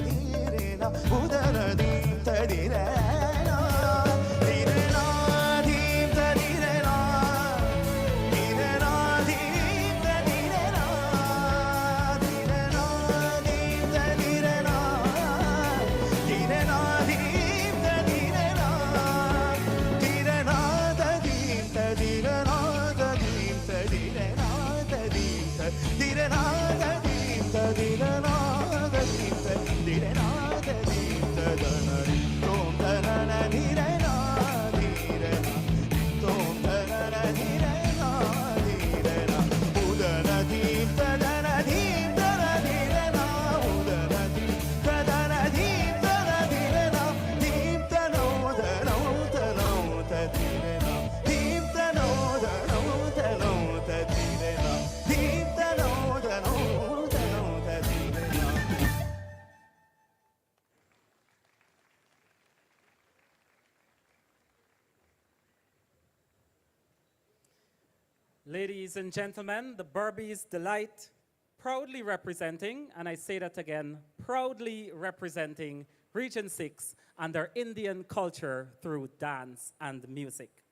dire no. Udaradim ta dire no. Dire no, dim ta dire no. Dire no, dim ta dire no. Dire no, dim ta dire no. Dire no, dim ta dire no. Dire no, da dim ta dire no, da dim ta dire no, da dim ta dire no, da dim ta dire no, da dim ta dire no, da dim ta da na ri tom ta na na dire no, dire no, tom ta na na dire no, dire no, uda na dim ta da na dim ta na dire no, uda na dim ta da na dim ta na dire no, dim ta no da no ta no ta dire no, dim ta no da no ta no ta dire no, dim ta no da no ta no ta dire no. Ladies and gentlemen, the Burbies Delight, proudly representing, and I say that again, proudly representing Region 6 and their Indian culture through dance and music.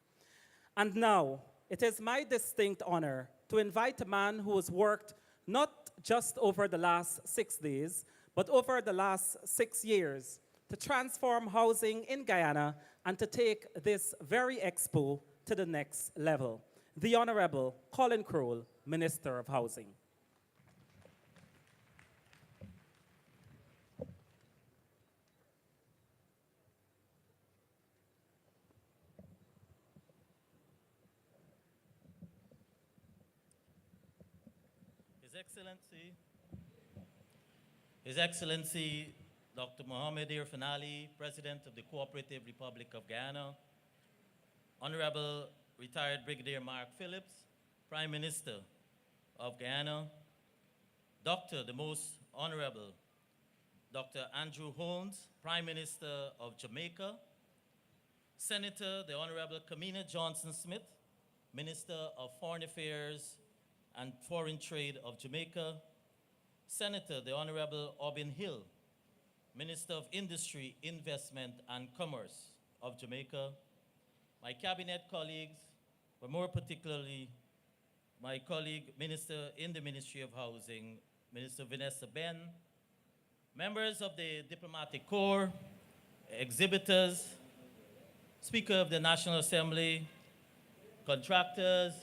And now, it is my distinct honor to invite a man who has worked not just over the last 6 days, but over the last 6 years to transform housing in Guyana and to take this very expo to the next level. The Honorable Colin Crowell, Minister of Housing. His Excellency, Dr. Mohammed Irfan Ali, President of the Cooperative Republic of Guyana, Honorable Retired Brigadier Mark Phillips, Prime Minister of Guyana, Dr. the Most Honorable Dr. Andrew Holmes, Prime Minister of Jamaica, Senator the Honorable Kamina Johnson-Smith, Minister of Foreign Affairs and Foreign Trade of Jamaica, Senator the Honorable Aubin Hill, Minister of Industry, Investment and Commerce of Jamaica, my cabinet colleagues, but more particularly my colleague Minister in the Ministry of Housing, Minister Vanessa Ben, members of the Diplomatic Corps, exhibitors, Speaker of the National Assembly, contractors,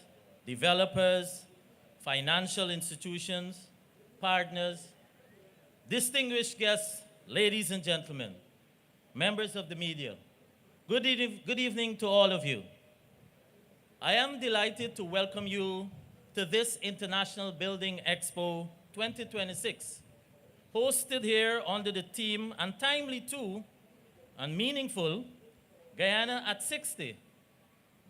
developers, financial institutions, partners, distinguished guests, ladies and gentlemen, members of the media, good evening to all of you. I am delighted to welcome you to this International Building Expo 2026, hosted here under the theme, and timely too, and meaningful, Guyana at 60,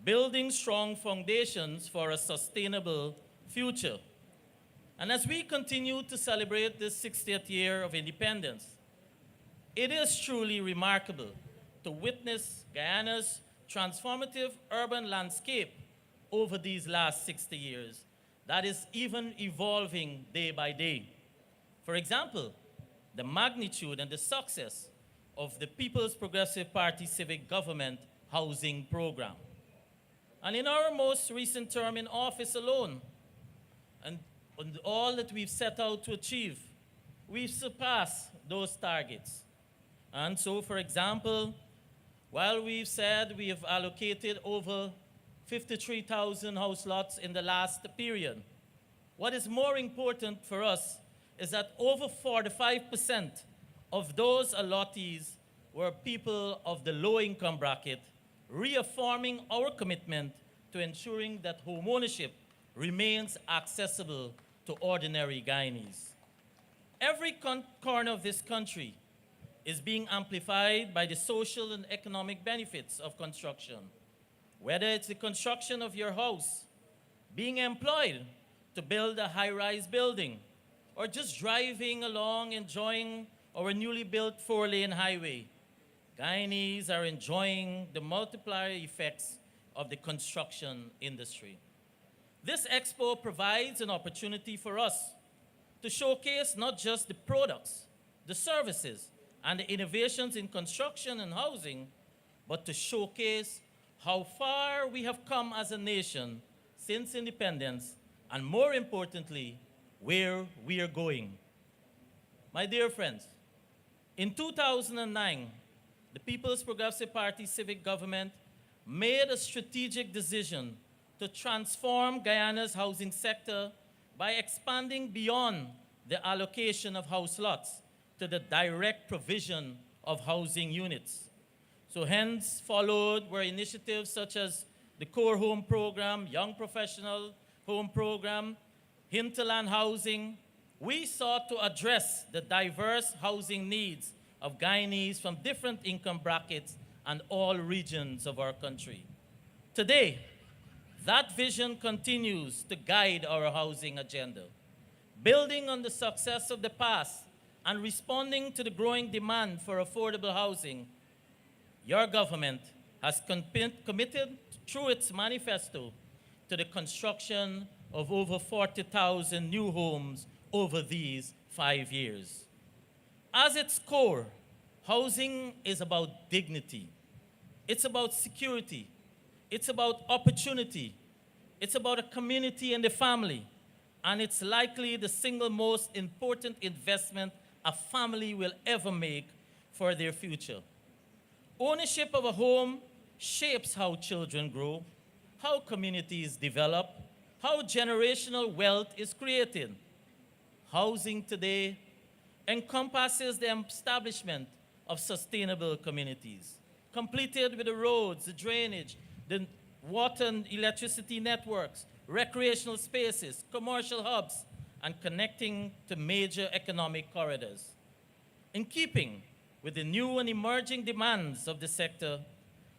building strong foundations for a sustainable future. And as we continue to celebrate this 60th year of independence, it is truly remarkable to witness Guyana's transformative urban landscape over these last 60 years that is even evolving day by day. For example, the magnitude and the success of the People's Progressive Party civic government housing program. And in our most recent term in office alone, and all that we've set out to achieve, we've surpassed those targets. And so, for example, while we've said we have allocated over 53,000 house lots in the last period, what is more important for us is that over 45% of those allottees were people of the low-income bracket, reaffirming our commitment to ensuring that homeownership remains accessible to ordinary Guyanese. Every corner of this country is being amplified by the social and economic benefits of construction. Whether it's the construction of your house, being employed to build a high-rise building, or just driving along enjoying our newly built 4-lane highway, Guyanese are enjoying the multiplier effects of the construction industry. This expo provides an opportunity for us to showcase not just the products, the services, and the innovations in construction and housing, but to showcase how far we have come as a nation since independence, and more importantly, where we are going. My dear friends, in 2009, the People's Progressive Party civic government made a strategic decision to transform Guyana's housing sector by expanding beyond the allocation of house lots to the direct provision of housing units. So hence followed were initiatives such as the Core Home Program, Young Professional Home Program, Hinterland Housing. We sought to address the diverse housing needs of Guyanese from different income brackets and all regions of our country. Today, that vision continues to guide our housing agenda. Building on the success of the past and responding to the growing demand for affordable housing, your government has committed through its manifesto to the construction of over 40,000 new homes over these 5 years. As its core, housing is about dignity. It's about security. It's about opportunity. It's about a community and a family. And it's likely the single most important investment a family will ever make for their future. Ownership of a home shapes how children grow, how communities develop, how generational wealth is created. Housing today encompasses the establishment of sustainable communities, completed with the roads, the drainage, the water and electricity networks, recreational spaces, commercial hubs, and connecting to major economic corridors. In keeping with the new and emerging demands of the sector,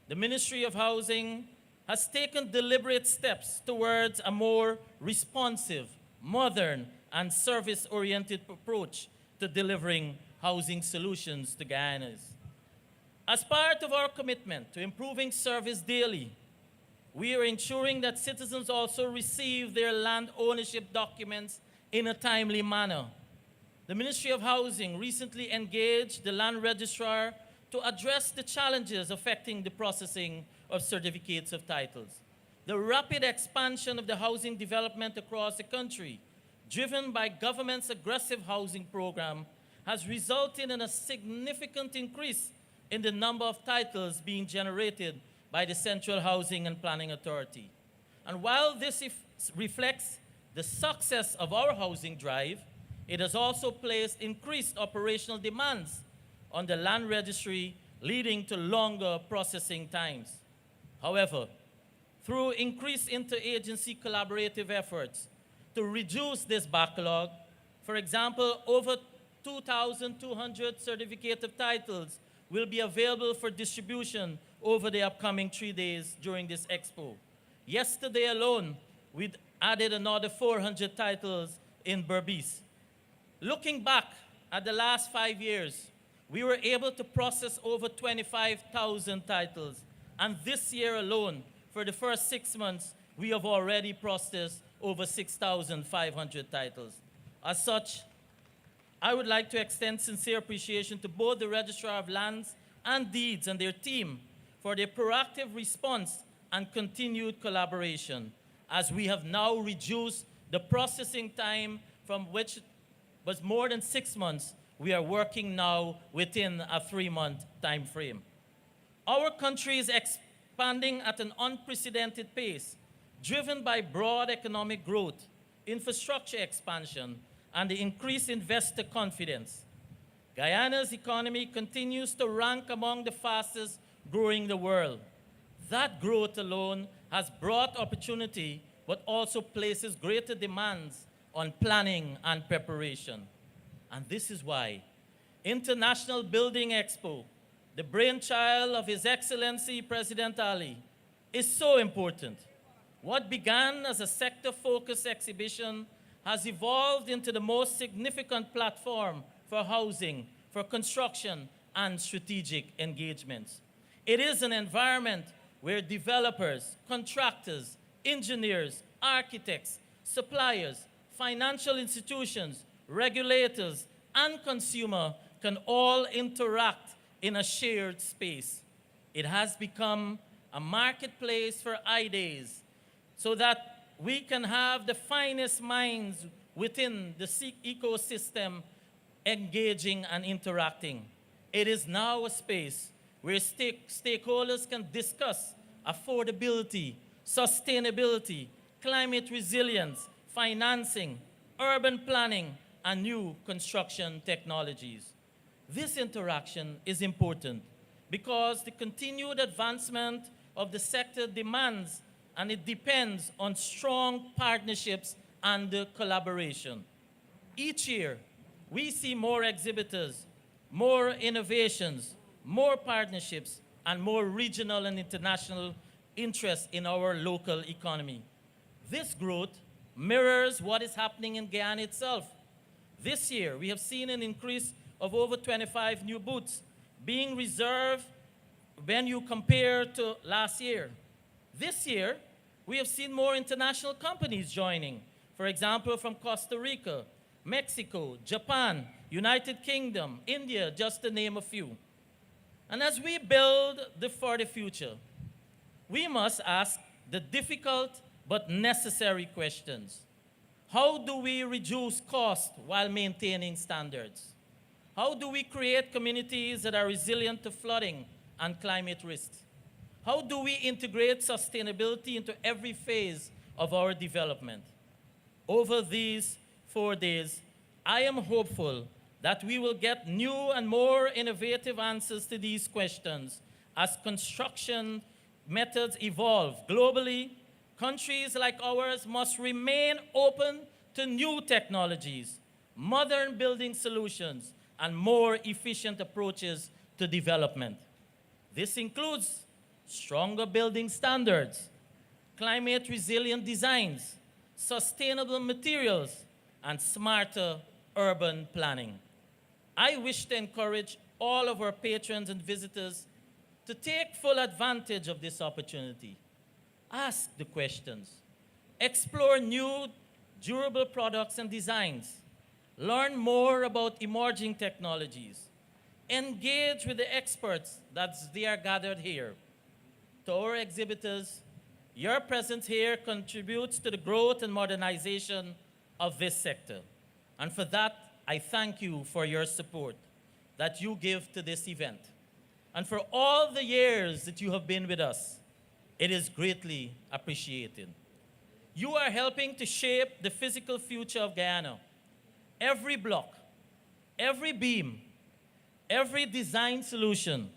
the Ministry of Housing has taken deliberate steps towards a more responsive, modern, and service-oriented approach to delivering housing solutions to Guyanese. As part of our commitment to improving service daily, we are ensuring that citizens also receive their land ownership documents in a timely manner. The Ministry of Housing recently engaged the land registrar to address the challenges affecting the processing of certificates of titles. The rapid expansion of the housing development across the country, driven by government's aggressive housing program, has resulted in a significant increase in the number of titles being generated by the Central Housing and Planning Authority. And while this reflects the success of our housing drive, it has also placed increased operational demands on the land registry, leading to longer processing times. However, through increased interagency collaborative efforts to reduce this backlog, for example, over 2,200 certificate of titles will be available for distribution over the upcoming 3 days during this expo. Yesterday alone, we added another 400 titles in Berbice. Looking back at the last 5 years, we were able to process over 25,000 titles. And this year alone, for the first 6 months, we have already processed over 6,500 titles. As such, I would like to extend sincere appreciation to both the Registrar of Lands and Deeds and their team for their proactive response and continued collaboration, as we have now reduced the processing time from which was more than 6 months. We are working now within a 3-month time frame. Our country is expanding at an unprecedented pace, driven by broad economic growth, infrastructure expansion, and the increased investor confidence, Guyana's economy continues to rank among the fastest growing in the world. That growth alone has brought opportunity, but also places greater demands on planning and preparation. And this is why International Building Expo, the brainchild of His Excellency President Ali, is so important. What began as a sector-focused exhibition has evolved into the most significant platform for housing, for construction, and strategic engagements. It is an environment where developers, contractors, engineers, architects, suppliers, financial institutions, regulators, and consumer can all interact in a shared space. It has become a marketplace for ideas so that we can have the finest minds within the ecosystem engaging and interacting. It is now a space where stakeholders can discuss affordability, sustainability, climate resilience, financing, urban planning, and new construction technologies. This interaction is important because the continued advancement of the sector demands and it depends on strong partnerships and collaboration. Each year, we see more exhibitors, more innovations, more partnerships, and more regional and international interest in our local economy. This growth mirrors what is happening in Guyana itself. This year, we have seen an increase of over 25 new booths being reserved when you compare to last year. This year, we have seen more international companies joining. For example, from Costa Rica, Mexico, Japan, United Kingdom, India, just to name a few. And as we build for the future, we must ask the difficult but necessary questions. How do we reduce cost while maintaining standards? How do we create communities that are resilient to flooding and climate risks? How do we integrate sustainability into every phase of our development? Over these 4 days, I am hopeful that we will get new and more innovative answers to these questions as construction methods evolve. Globally, countries like ours must remain open to new technologies, modern building solutions, and more efficient approaches to development. This includes stronger building standards, climate resilient designs, sustainable materials, and smarter urban planning. I wish to encourage all of our patrons and visitors to take full advantage of this opportunity. Ask the questions, explore new durable products and designs, learn more about emerging technologies, engage with the experts that they are gathered here. To our exhibitors, your presence here contributes to the growth and modernization of this sector. And for that, I thank you for your support that you give to this event. And for all the years that you have been with us, it is greatly appreciated. You are helping to shape the physical future of Guyana. Every block, every beam, every design solution,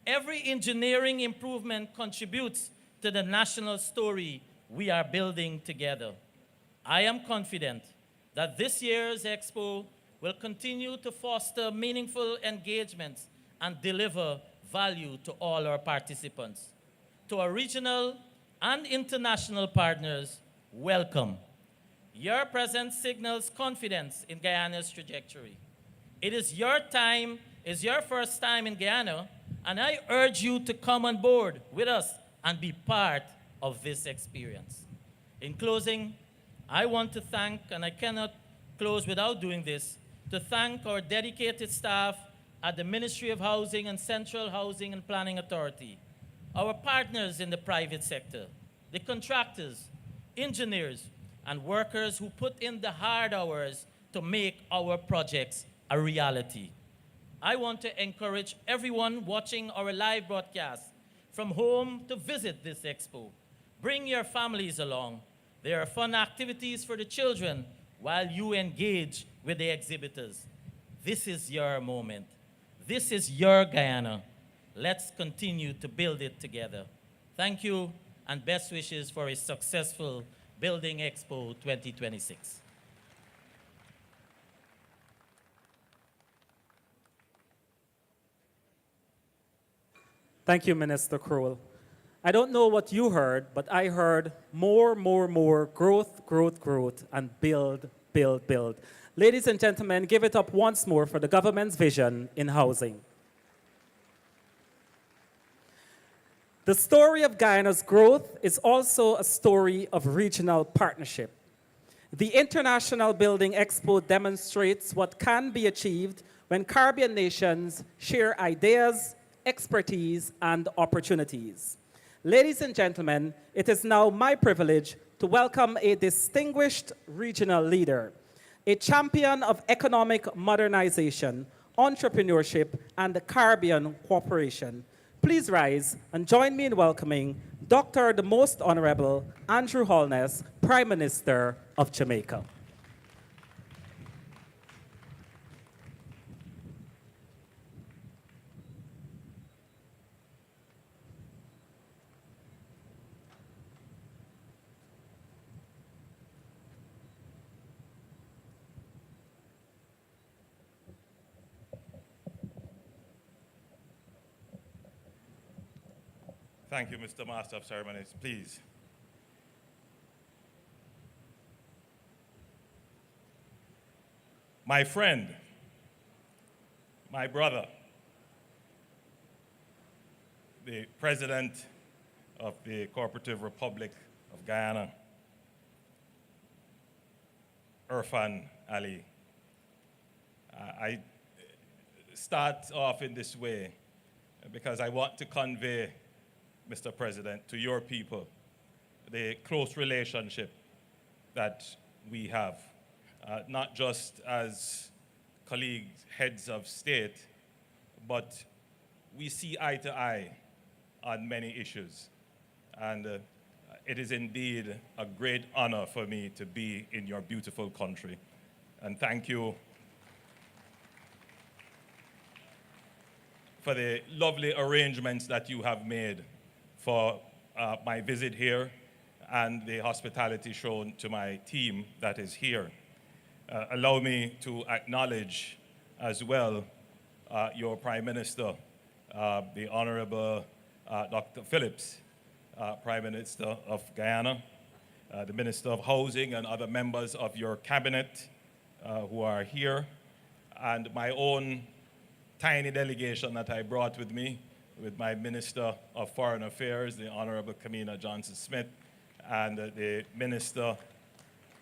every engineering improvement contributes to the national story we are building together. I am confident that this year's Expo will continue to foster meaningful engagements and deliver value to all our participants. To our regional and international partners, welcome. Your presence signals confidence in Guyana's trajectory. It is your time, it's your first time in Guyana, and I urge you to come on board with us and be part of this experience. In closing, I want to thank, and I cannot close without doing this, to thank our dedicated staff at the Ministry of Housing and Central Housing and Planning Authority, our partners in the private sector, the contractors, engineers, and workers who put in the hard hours to make our projects a reality. I want to encourage everyone watching our live broadcast from home to visit this expo. Bring your families along. There are fun activities for the children while you engage with the exhibitors. This is your moment. This is your Guyana. Let's continue to build it together. Thank you, and best wishes for a successful Building Expo 2026. Thank you, Minister Crowell. I don't know what you heard, but I heard more, growth, growth, growth, and build, build, build. Ladies and gentlemen, give it up once more for the government's vision in housing. The story of Guyana's growth is also a story of regional partnership. The International Building Expo demonstrates what can be achieved when Caribbean nations share ideas, expertise, and opportunities. Ladies and gentlemen, it is now my privilege to welcome a distinguished regional leader, a champion of economic modernization, entrepreneurship, and the Caribbean cooperation. Please rise and join me in welcoming Dr. the Most Honorable Andrew Holness, Prime Minister of Jamaica. Thank you, Mr. Master of Ceremonies. Please. My friend, my brother, the President of the Cooperative Republic of Guyana, Irfan Ali. I start off in this way because I want to convey, Mr. President, to your people, the close relationship that we have, not just as colleagues, heads of state, but we see eye to eye on many issues. And it is indeed a great honor for me to be in your beautiful country. And thank you for the lovely arrangements that you have made for my visit here and the hospitality shown to my team that is here. Allow me to acknowledge as well your Prime Minister, the Honorable Dr. Phillips, Prime Minister of Guyana, the Minister of Housing and other members of your cabinet who are here, and my own tiny delegation that I brought with me, with my Minister of Foreign Affairs, the Honorable Kamina Johnson-Smith, and the Minister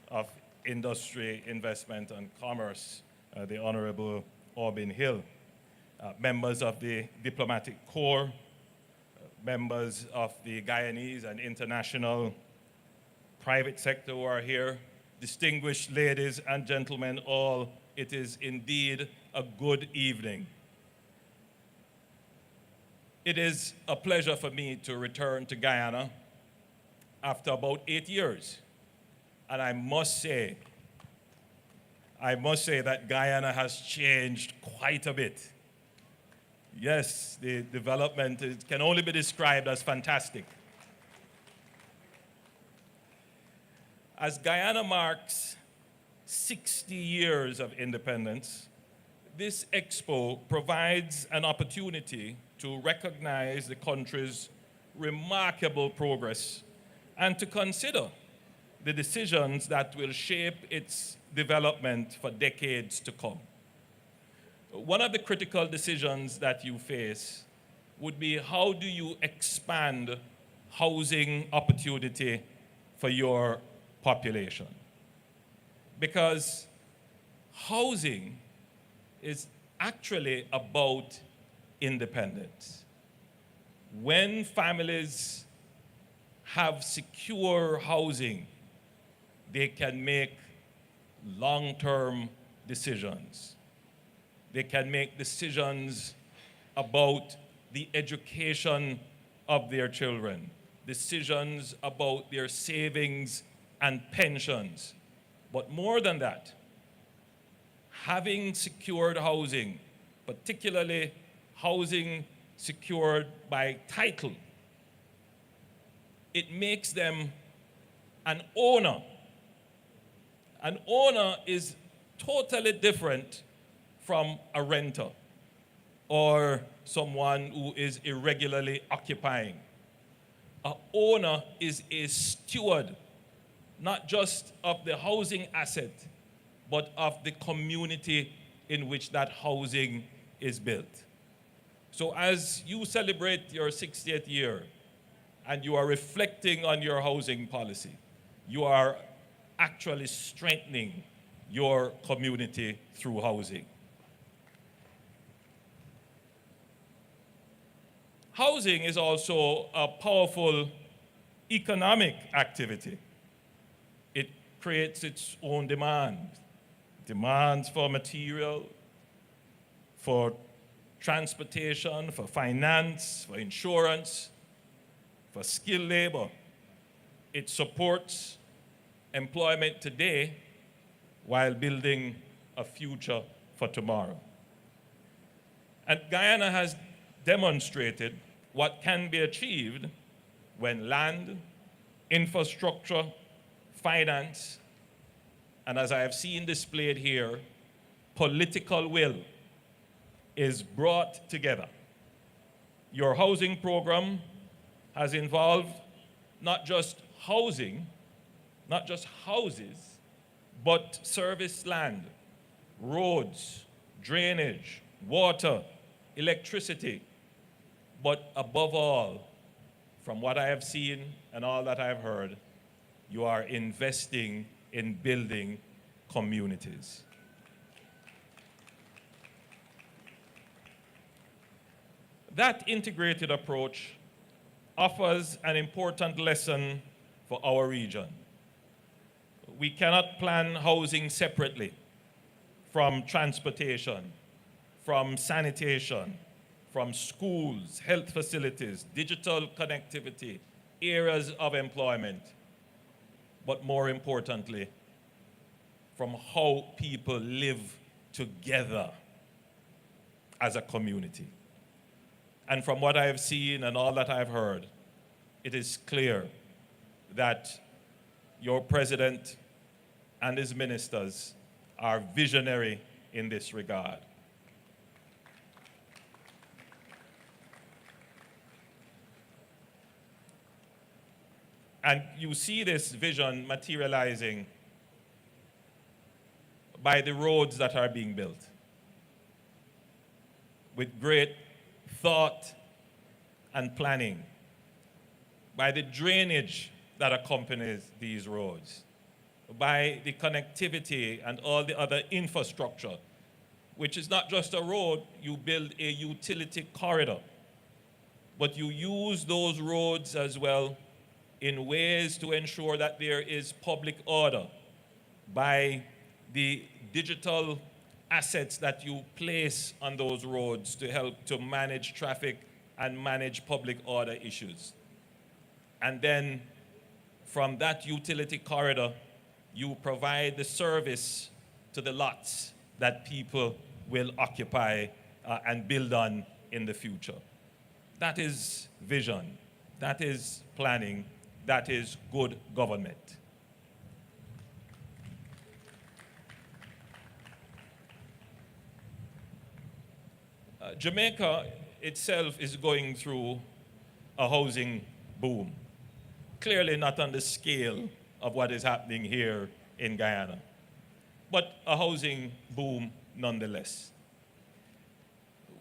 of Industry, Investment and Commerce, the Honorable Orbin Hill, members of the Diplomatic Corps, members of the Guyanese and international private sector who are here, distinguished ladies and gentlemen all, it is indeed a good evening. It is a pleasure for me to return to Guyana after about 8 years. And I must say that Guyana has changed quite a bit. Yes, the development can only be described as fantastic. As Guyana marks 60 years of independence, this expo provides an opportunity to recognize the country's remarkable progress and to consider the decisions that will shape its development for decades to come. One of the critical decisions that you face would be, how do you expand housing opportunity for your population? Because housing is actually about independence. When families have secure housing, they can make long-term decisions. They can make decisions about the education of their children, decisions about their savings and pensions. But more than that, having secured housing, particularly housing secured by title, it makes them an owner. An owner is totally different from a renter or someone who is irregularly occupying. An owner is a steward, not just of the housing asset, but of the community in which that housing is built. So as you celebrate your 60th year and you are reflecting on your housing policy, you are actually strengthening your community through housing. Housing is also a powerful economic activity. It creates its own demands for material, for transportation, for finance, for insurance, for skilled labor. It supports employment today while building a future for tomorrow. And Guyana has demonstrated what can be achieved when land, infrastructure, finance, and as I have seen displayed here, political will is brought together. Your housing program has involved not just housing, not just houses, but service land, roads, drainage, water, electricity. But above all, from what I have seen and all that I have heard, you are investing in building communities. That integrated approach offers an important lesson for our region. We cannot plan housing separately from transportation, from sanitation, from schools, health facilities, digital connectivity, areas of employment, but more importantly, from how people live together as a community. And from what I have seen and all that I've heard, it is clear that your president and his ministers are visionary in this regard. And you see this vision materializing by the roads that are being built with great thought and planning, by the drainage that accompanies these roads, by the connectivity and all the other infrastructure, which is not just a road, you build a utility corridor, but you use those roads as well in ways to ensure that there is public order by the digital assets that you place on those roads to help to manage traffic and manage public order issues. And then from that utility corridor, you provide the service to the lots that people will occupy and build on in the future. That is vision, that is planning, that is good government. Jamaica itself is going through a housing boom. Clearly not on the scale of what is happening here in Guyana, but a housing boom nonetheless.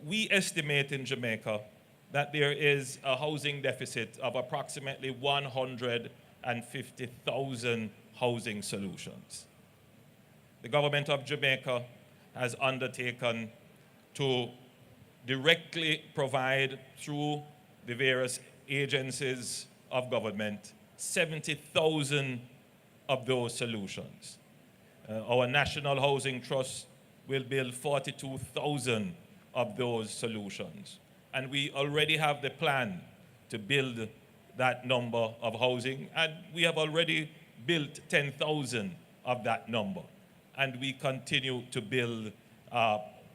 We estimate in Jamaica that there is a housing deficit of approximately 150,000 housing solutions. The government of Jamaica has undertaken to directly provide through the various agencies of government 70,000 of those solutions. Our National Housing Trust will build 42,000 of those solutions. And we already have the plan to build that number of housing, and we have already built 10,000 of that number. And we continue to build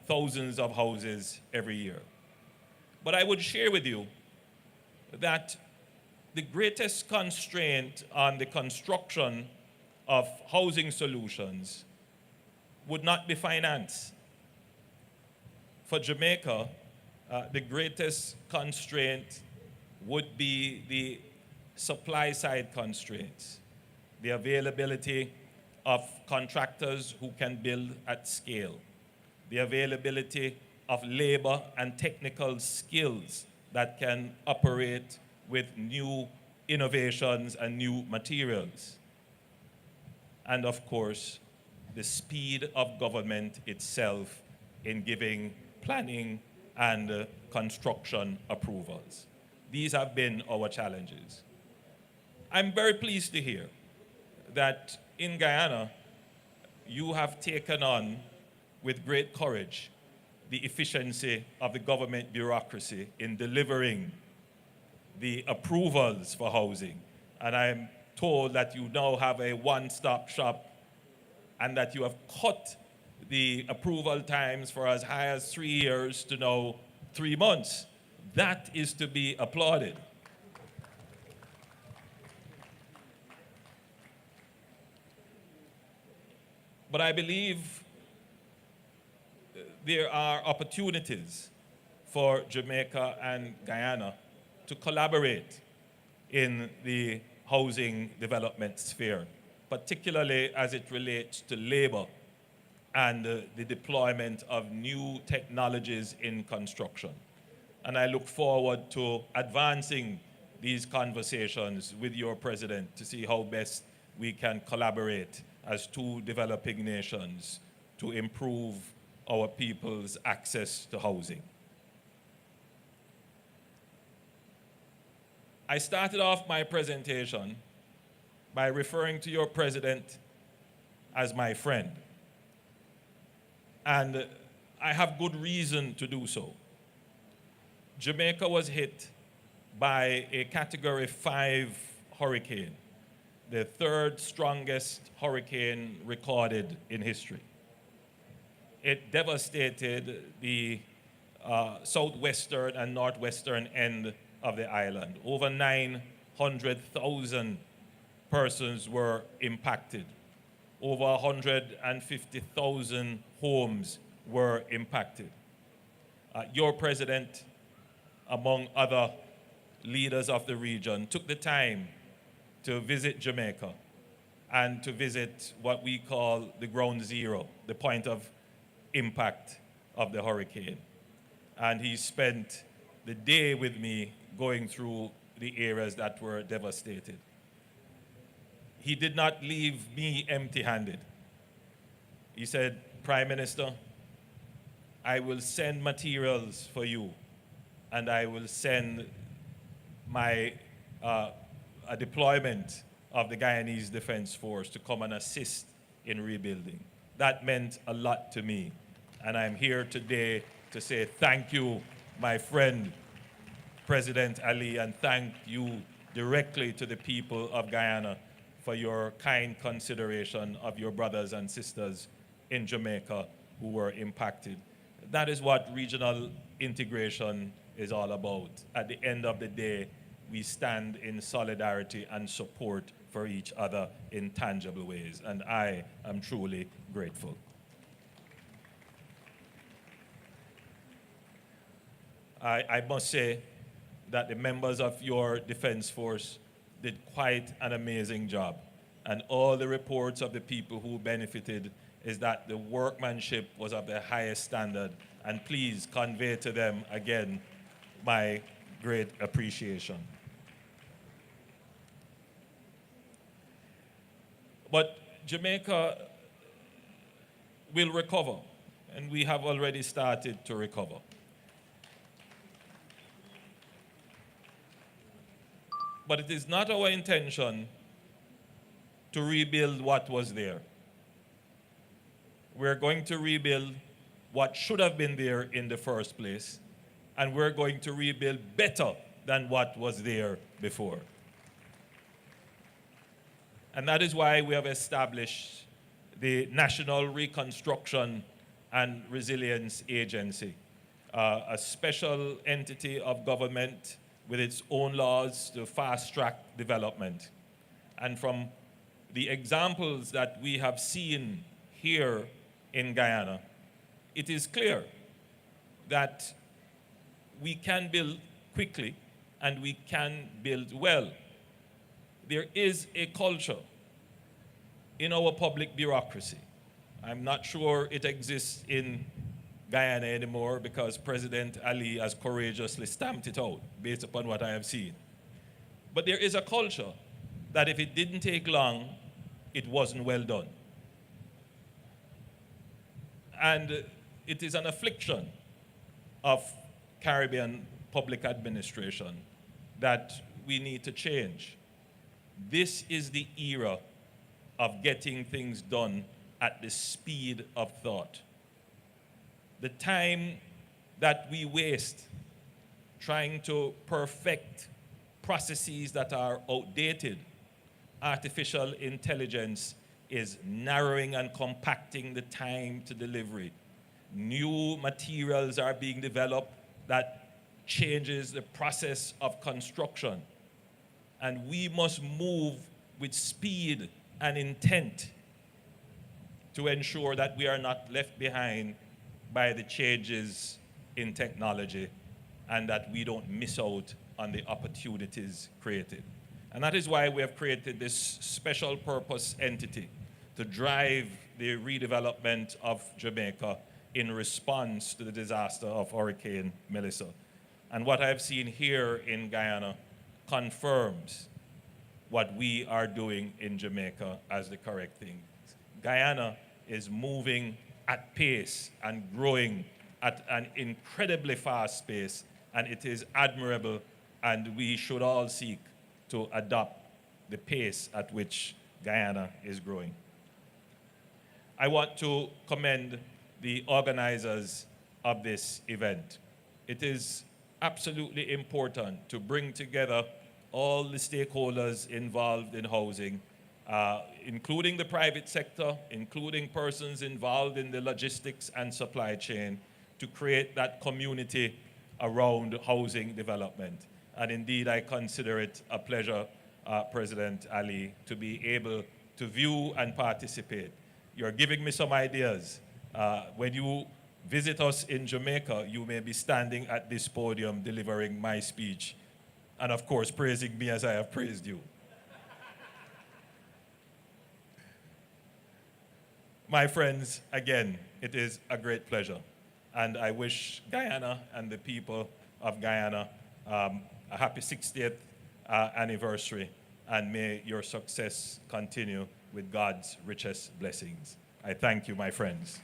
thousands of houses every year. But I would share with you that the greatest constraint on the construction of housing solutions would not be finance. For Jamaica, the greatest constraint would be the supply side constraints, the availability of contractors who can build at scale, the availability of labor and technical skills that can operate with new innovations and new materials. And of course, the speed of government itself in giving planning and construction approvals. These have been our challenges. I'm very pleased to hear that in Guyana, you have taken on with great courage the efficiency of the government bureaucracy in delivering the approvals for housing. And I'm told that you now have a one-stop shop and that you have cut the approval times for as high as 3 years to now 3 months. That is to be applauded. But I believe there are opportunities for Jamaica and Guyana to collaborate in the housing development sphere, particularly as it relates to labor and the deployment of new technologies in construction. And I look forward to advancing these conversations with your president to see how best we can collaborate as two developing nations to improve our people's access to housing. I started off my presentation by referring to your president as my friend. And I have good reason to do so. Jamaica was hit by a Category 5 hurricane, the third strongest hurricane recorded in history. It devastated the southwestern and northwestern end of the island. Over 900,000 persons were impacted. Over 150,000 homes were impacted. Your president, among other leaders of the region, took the time to visit Jamaica and to visit what we call the ground zero, the point of impact of the hurricane. And he spent the day with me going through the areas that were devastated. He did not leave me empty-handed. He said, Prime Minister, I will send materials for you, and I will send my a deployment of the Guyanese Defense Force to come and assist in rebuilding. That meant a lot to me. And I'm here today to say thank you, my friend, President Ali, and thank you directly to the people of Guyana for your kind consideration of your brothers and sisters in Jamaica who were impacted. That is what regional integration is all about. At the end of the day, we stand in solidarity and support for each other in tangible ways, and I am truly grateful. I must say that the members of your defense force did quite an amazing job, and all the reports of the people who benefited is that the workmanship was of the highest standard, and please convey to them again my great appreciation. But Jamaica will recover, and we have already started to recover. But it is not our intention to rebuild what was there. We're going to rebuild what should have been there in the first place, and we're going to rebuild better than what was there before. And that is why we have established the National Reconstruction and Resilience Agency, a special entity of government with its own laws to fast-track development. And from the examples that we have seen here in Guyana, it is clear that we can build quickly and we can build well. There is a culture in our public bureaucracy. I'm not sure it exists in Guyana anymore because President Ali has courageously stamped it out based upon what I have seen. But there is a culture that if it didn't take long, it wasn't well done. And it is an affliction of Caribbean public administration that we need to change. This is the era of getting things done at the speed of thought. The time that we waste trying to perfect processes that are outdated, artificial intelligence is narrowing and compacting the time to delivery. New materials are being developed that changes the process of construction. And we must move with speed and intent to ensure that we are not left behind by the changes in technology and that we don't miss out on the opportunities created. And that is why we have created this special purpose entity to drive the redevelopment of Jamaica in response to the disaster of Hurricane Melissa. And what I've seen here in Guyana confirms what we are doing in Jamaica as the correct thing. Guyana is moving at pace and growing at an incredibly fast pace, and it is admirable, and we should all seek to adopt the pace at which Guyana is growing. I want to commend the organizers of this event. It is absolutely important to bring together all the stakeholders involved in housing, including the private sector, including persons involved in the logistics and supply chain, to create that community around housing development. And indeed, I consider it a pleasure, President Ali, to be able to view and participate. You're giving me some ideas. When you visit us in Jamaica, you may be standing at this podium delivering my speech, and of course, praising me as I have praised you. My friends, again, it is a great pleasure. And I wish Guyana and the people of Guyana a happy 60th anniversary, and may your success continue with God's richest blessings. I thank you, my friends.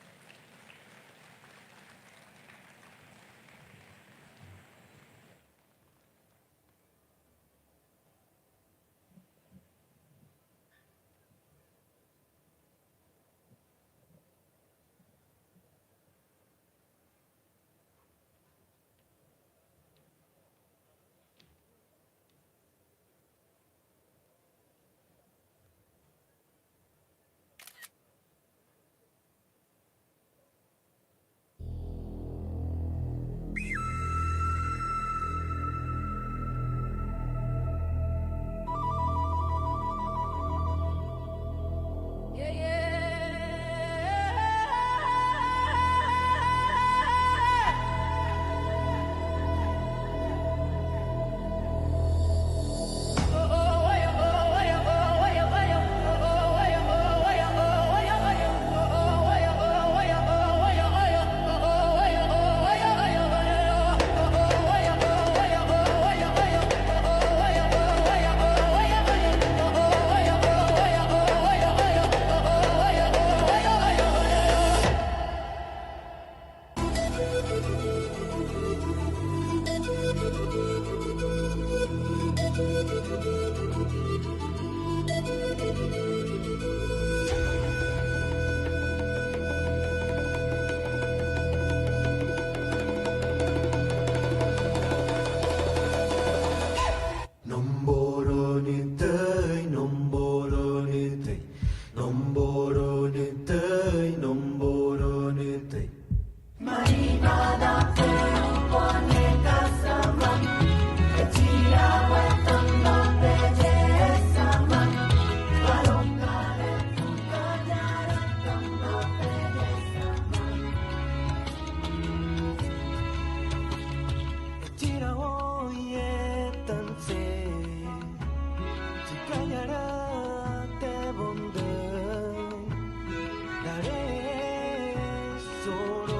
Solo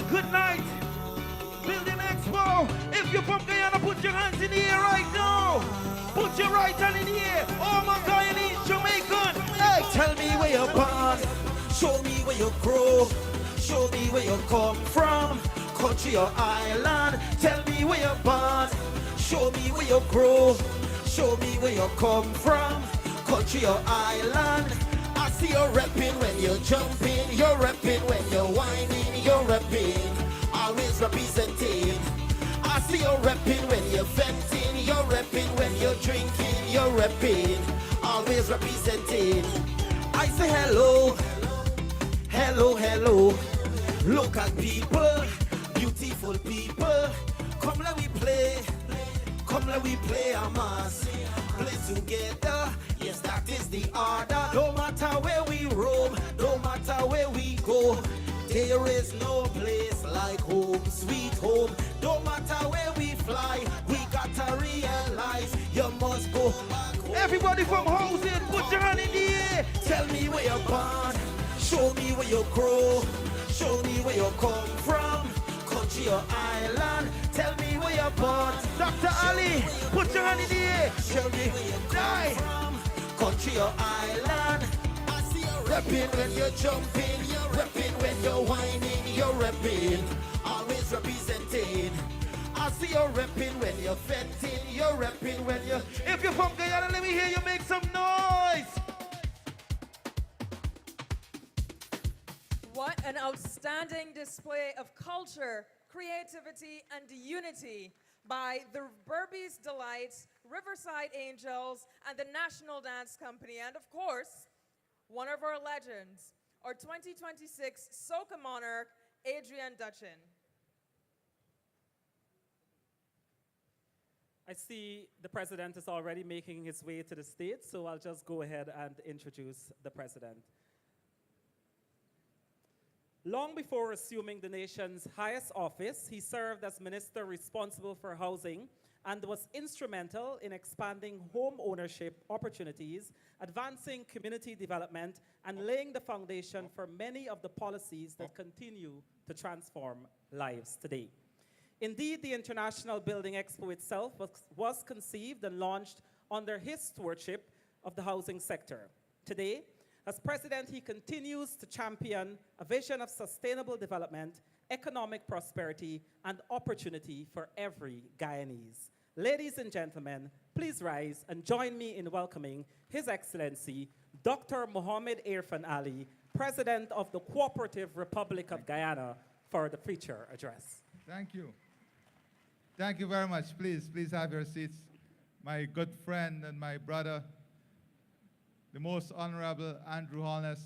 Good night, Building Expo. If you're from Guyana, put your hands in the air right now. Put your right hand in the air. Oh my Guyanese, Jamaican. Hey, tell me where you're born. Show me where you grow. Show me where you come from. Country or island. Tell me where you're born. Show me where you grow. Show me where you come from. Country or island. I see you repping when you're jumping. You're repping when you're whining. You're repping. Always representing. I see you repping when you're venting. You're repping when you're drinking. You're repping. Always representing. I say hello. Hello, hello. Look at people. Beautiful people. Come let we play. Come let we play a mass. Play together. Yes, that is the order. No matter where we roam, no matter where we go, there is no place like home, sweet home. No matter where we fly, we gotta realize you must go back home. Everybody from housing, put your hand in the air. Tell me where you're born. Show me where you grow. Show me where you come from. Country or island. Tell me where you're born. Dr. Ali, put your hand in the air. Tell me where you die. Country or island. I see you repping when you're jumping. You're repping when you're whining. You're repping. Always representing. I see you repping when you're venting. You're repping when you're... If you're from Guyana, let me hear you make some noise. What an outstanding display of culture, creativity, and unity by the Berbice Delights, Riverside Angels, and the National Dance Company, and of course, one of our legends, our 2026 Soca Monarch, Adrian Dutchin. I see the president is already making his way to the stage, so I'll just go ahead and introduce the president. Long before assuming the nation's highest office, he served as minister responsible for housing and was instrumental in expanding home ownership opportunities, advancing community development, and laying the foundation for many of the policies that continue to transform lives today. Indeed, the International Building Expo itself was conceived and launched under his stewardship of the housing sector. Today, as president, he continues to champion a vision of sustainable development, economic prosperity, and opportunity for every Guyanese. Ladies and gentlemen, please rise and join me in welcoming His Excellency, Dr. Mohamed Irfan Ali, President of the Cooperative Republic of Guyana, for the feature address. Thank you. Thank you very much. Please have your seats. My good friend and my brother, the Most Honorable Andrew Holness,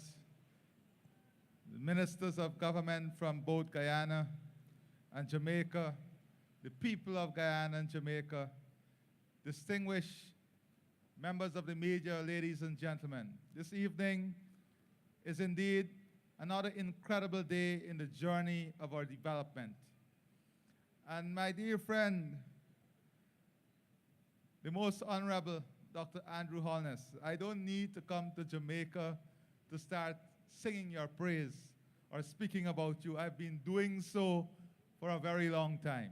the ministers of government from both Guyana and Jamaica, the people of Guyana and Jamaica, distinguished members of the media, ladies and gentlemen. This evening, is indeed another incredible day in the journey of our development. And my dear friend, the Most Honorable Dr. Andrew Holness, I don't need to come to Jamaica to start singing your praise or speaking about you. I've been doing so for a very long time.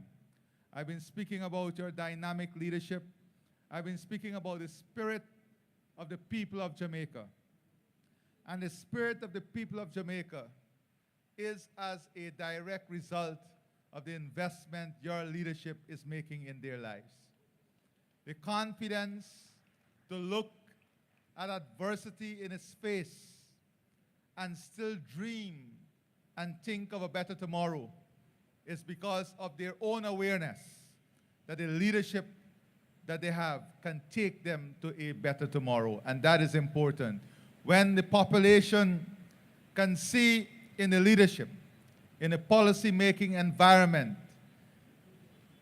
I've been speaking about your dynamic leadership. I've been speaking about the spirit of the people of Jamaica. And the spirit of the people of Jamaica is as a direct result of the investment your leadership is making in their lives. The confidence to look at adversity in its face and still dream and think of a better tomorrow is because of their own awareness that the leadership that they have can take them to a better tomorrow, and that is important. When the population can see in the leadership, in the policy-making environment,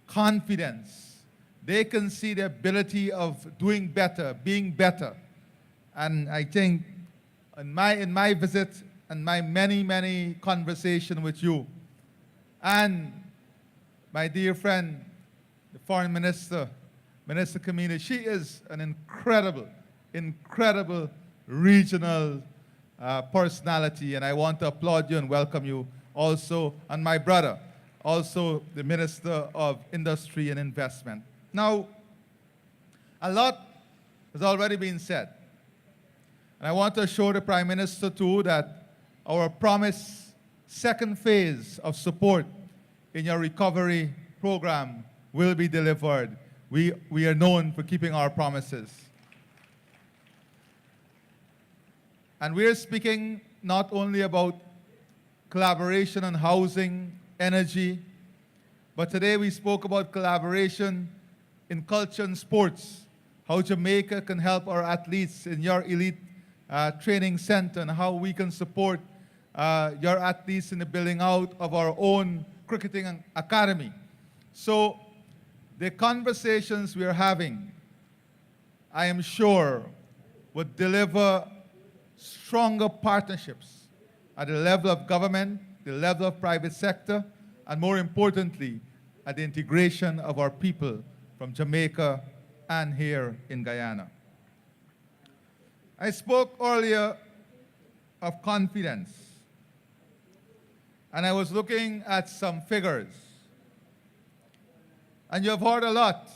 confidence, they can see the ability of doing better, being better. And I think in my visit and my many conversations with you, and my dear friend, the Foreign Minister, Minister Kamini, she is an incredible regional personality, and I want to applaud you and welcome you also, and my brother, also the Minister of Industry and Investment. Now, a lot has already been said, and I want to assure the Prime Minister too that our promised second phase of support in your recovery program will be delivered. We are known for keeping our promises. And we're speaking not only about collaboration on housing, energy, but today we spoke about collaboration in culture and sports, how Jamaica can help our athletes in your elite training center, and how we can support your athletes in the building out of our own cricketing academy. So the conversations we are having, I am sure, would deliver stronger partnerships at the level of government, the level of private sector, and more importantly, at the integration of our people from Jamaica and here in Guyana. I spoke earlier of confidence, and I was looking at some figures. And you have heard a lot.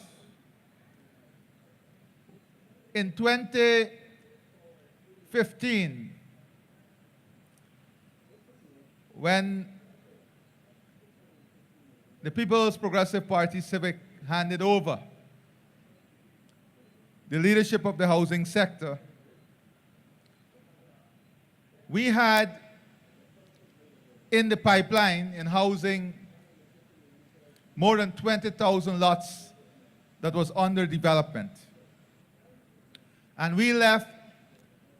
In 2015, when the People's Progressive Party Civic handed over the leadership of the housing sector, we had in the pipeline in housing more than 20,000 lots that was under development. And we left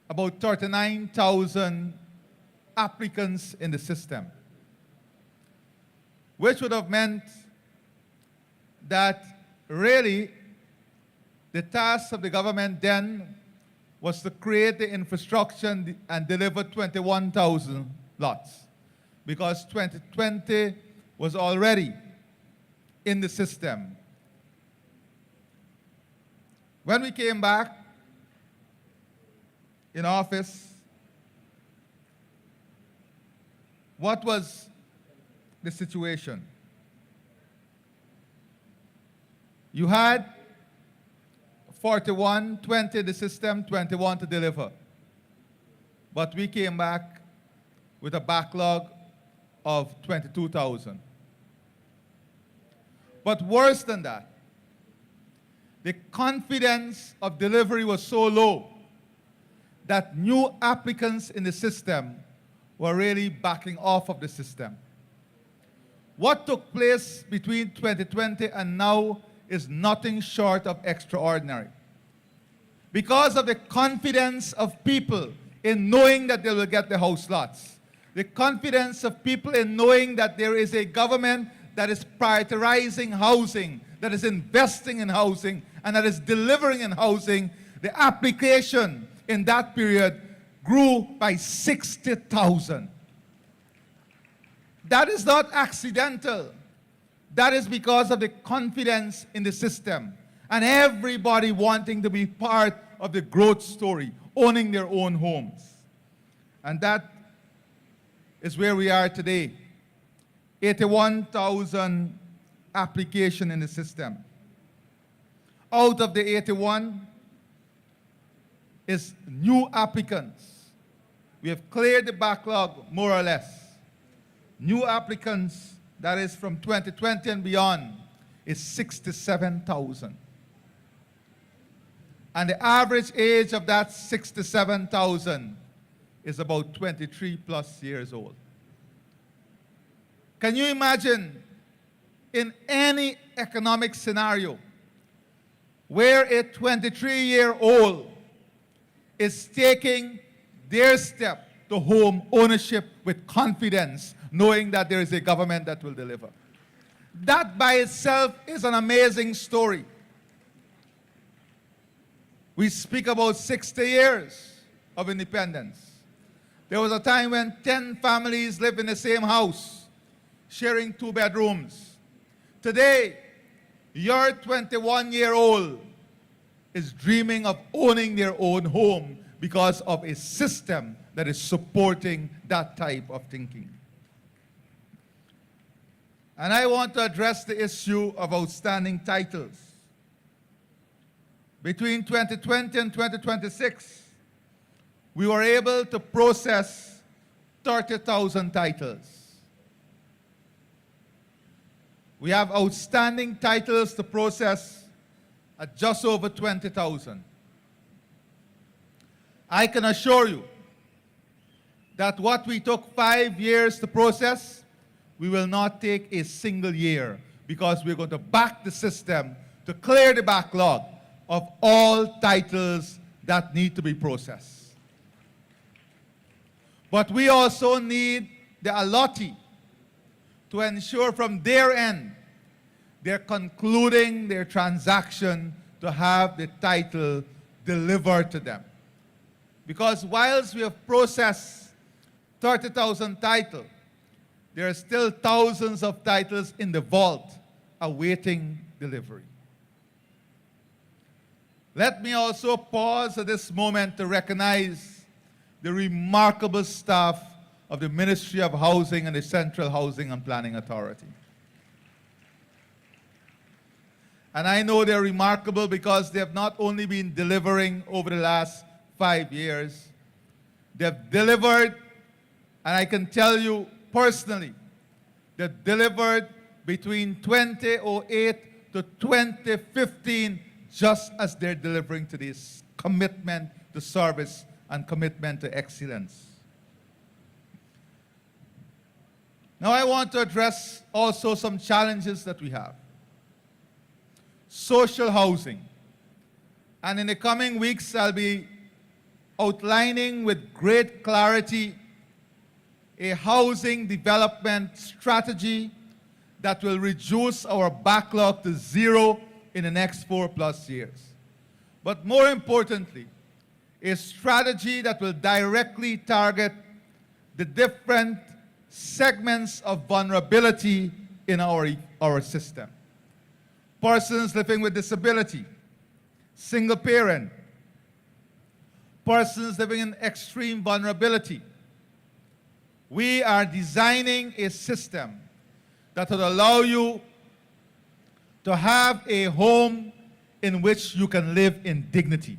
about 39,000 applicants in the system, which would have meant that really the task of the government then was to create the infrastructure and deliver 21,000 lots, because 2020 was already in the system. When we came back in office, what was the situation? You had 41, 20 the system, 21 to deliver. But we came back with a backlog of 22,000. But worse than that, the confidence of delivery was so low that new applicants in the system were really backing off of the system. What took place between 2020 and now is nothing short of extraordinary. Because of the confidence of people in knowing that they will get the house lots, the confidence of people in knowing that there is a government that is prioritizing housing, that is investing in housing, and that is delivering in housing, the application in that period grew by 60,000. That is not accidental. That is because of the confidence in the system and everybody wanting to be part of the growth story, owning their own homes. And that is where we are today. 81,000 applications in the system. Out of the 81 is new applicants. We have cleared the backlog more or less. New applicants, that is from 2020 and beyond, is 67,000. And the average age of that 67,000 is about 23 plus years old. Can you imagine in any economic scenario where a 23-year-old is taking their step to home ownership with confidence, knowing that there is a government that will deliver? That by itself is an amazing story. We speak about 60 years of independence. There was a time when 10 families lived in the same house, sharing 2 bedrooms. Today, your 21-year-old is dreaming of owning their own home because of a system that is supporting that type of thinking. And I want to address the issue of outstanding titles. Between 2020 and 2026, we were able to process 30,000 titles. We have outstanding titles to process at just over 20,000. I can assure you that what we took 5 years to process, we will not take a single year, because we're going to back the system to clear the backlog of all titles that need to be processed. But we also need the allottee to ensure from their end they're concluding their transaction to have the title delivered to them. Because whilst we have processed 30,000 titles, there are still thousands of titles in the vault awaiting delivery. Let me also pause at this moment to recognize the remarkable staff of the Ministry of Housing and the Central Housing and Planning Authority. And I know they're remarkable because they have not only been delivering over the last 5 years, they've delivered, and I can tell you personally, they've delivered between 2008 to 2015, just as they're delivering to this commitment to service and commitment to excellence. Now I want to address also some challenges that we have. Social housing. And in the coming weeks, I'll be outlining with great clarity a housing development strategy that will reduce our backlog to zero in the next 4+ years. But more importantly, a strategy that will directly target the different segments of vulnerability in our system. Persons living with disability, single parent, persons living in extreme vulnerability. We are designing a system that will allow you to have a home in which you can live in dignity.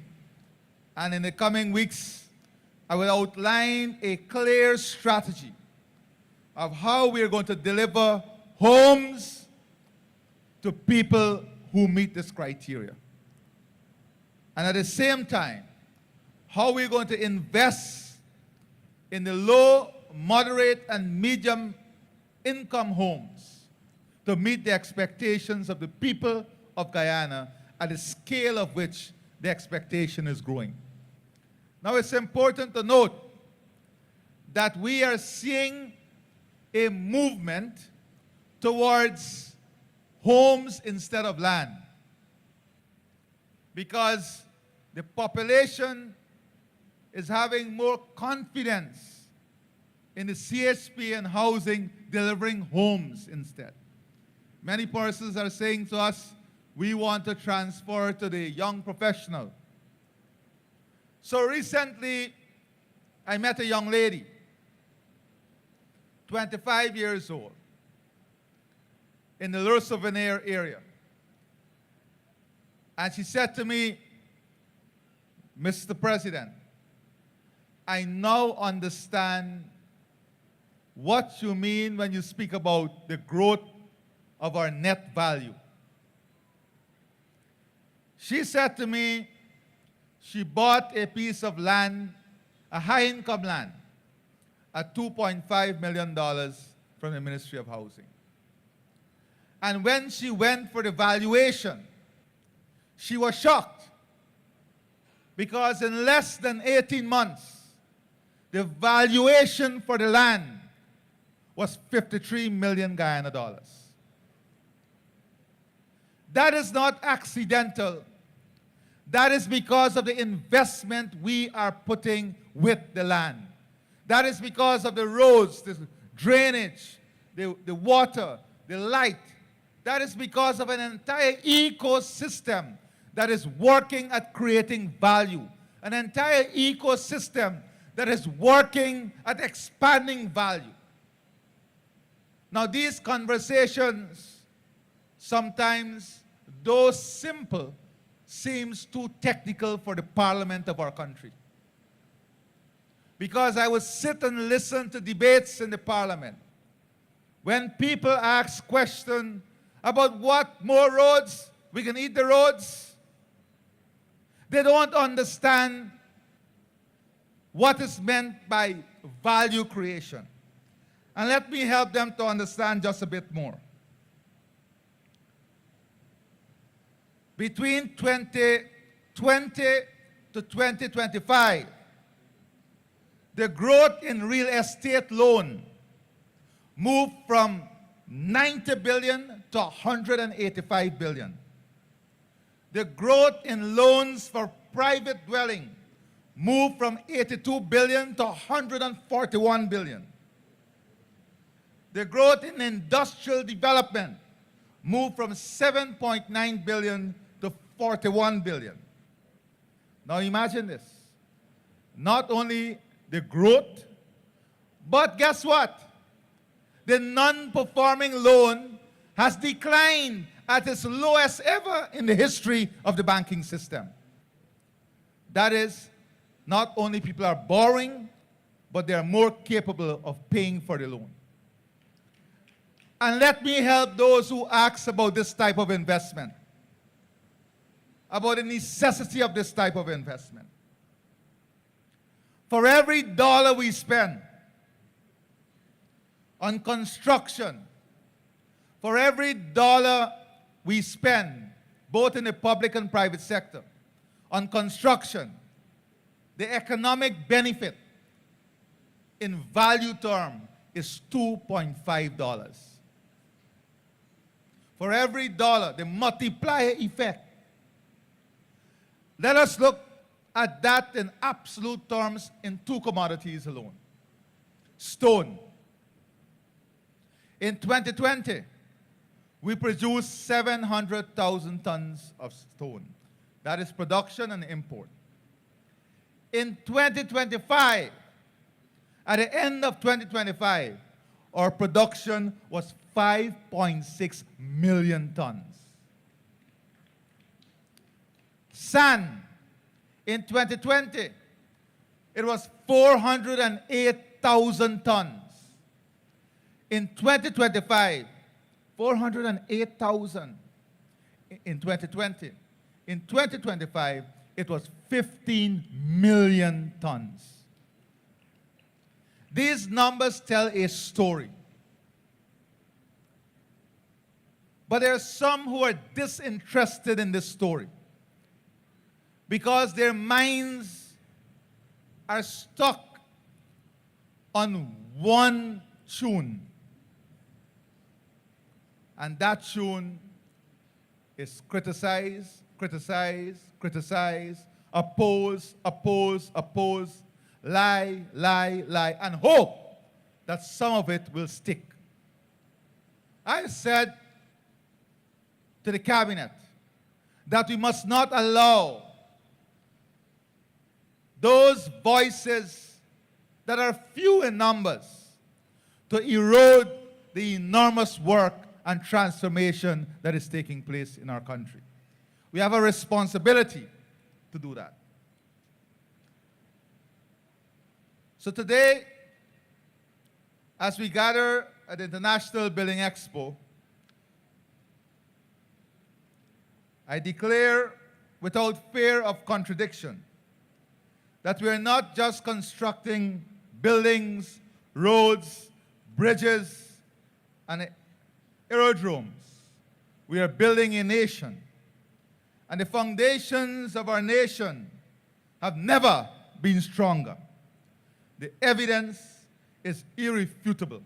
And in the coming weeks, I will outline a clear strategy of how we are going to deliver homes to people who meet this criteria. And at the same time, how we're going to invest in the low, moderate, and medium income homes to meet the expectations of the people of Guyana at the scale of which the expectation is growing. Now it's important to note that we are seeing a movement towards homes instead of land, because the population is having more confidence in the CHP and housing delivering homes instead. Many persons are saying to us, we want to transfer to the young professional. So recently, I met a young lady, 25 years old, in the Le Souvenir area. And she said to me, Mr. President, I now understand what you mean when you speak about the growth of our net value. She said to me, she bought a piece of land, a high-income land, at $2.5 million from the Ministry of Housing. And when she went for the valuation, she was shocked because in less than 18 months, the valuation for the land was 53 million Guyana dollars. That is not accidental. That is because of the investment we are putting with the land. That is because of the roads, the drainage, the water, the light. That is because of an entire ecosystem that is working at creating value. An entire ecosystem that is working at expanding value. Now, these conversations, sometimes, though simple, seems too technical for the parliament of our country. Because I would sit and listen to debates in the parliament. When people ask questions about what more roads, we can eat the roads, they don't understand what is meant by value creation. And let me help them to understand just a bit more. Between 2020 to 2025, the growth in real estate loan moved from 90 billion to 185 billion. The growth in loans for private dwelling moved from 82 billion to 141 billion. The growth in industrial development moved from 7.9 billion to 41 billion. Now imagine this. Not only the growth, but guess what? The non-performing loan has declined at its lowest ever in the history of the banking system. That is, not only people are borrowing, but they are more capable of paying for the loan. And let me help those who ask about this type of investment, about the necessity of this type of investment. For every dollar we spend on construction, for every dollar we spend, both in the public and private sector, on construction, the economic benefit in value term is $2.5. For every dollar, the multiplier effect. Let us look at that in absolute terms in two commodities alone. Stone. In 2020, we produced 700,000 tons of stone. That is production and import. In 2025, at the end of 2025, our production was 5.6 million tons. Sand, in 2020, it was 408,000 tons. In 2025, 408,000 in 2020. In 2025, it was 15 million tons. These numbers tell a story. But there are some who are disinterested in this story because their minds are stuck on one tune. And that tune is criticize, criticize, criticize, oppose, oppose, oppose, lie, lie, lie, and hope that some of it will stick. I said to the cabinet that we must not allow those voices that are few in numbers to erode the enormous work and transformation that is taking place in our country. We have a responsibility to do that. So today, as we gather at the International Building Expo, I declare without fear of contradiction that we are not just constructing buildings, roads, bridges, and aerodromes. We are building a nation. And the foundations of our nation have never been stronger. The evidence is irrefutable.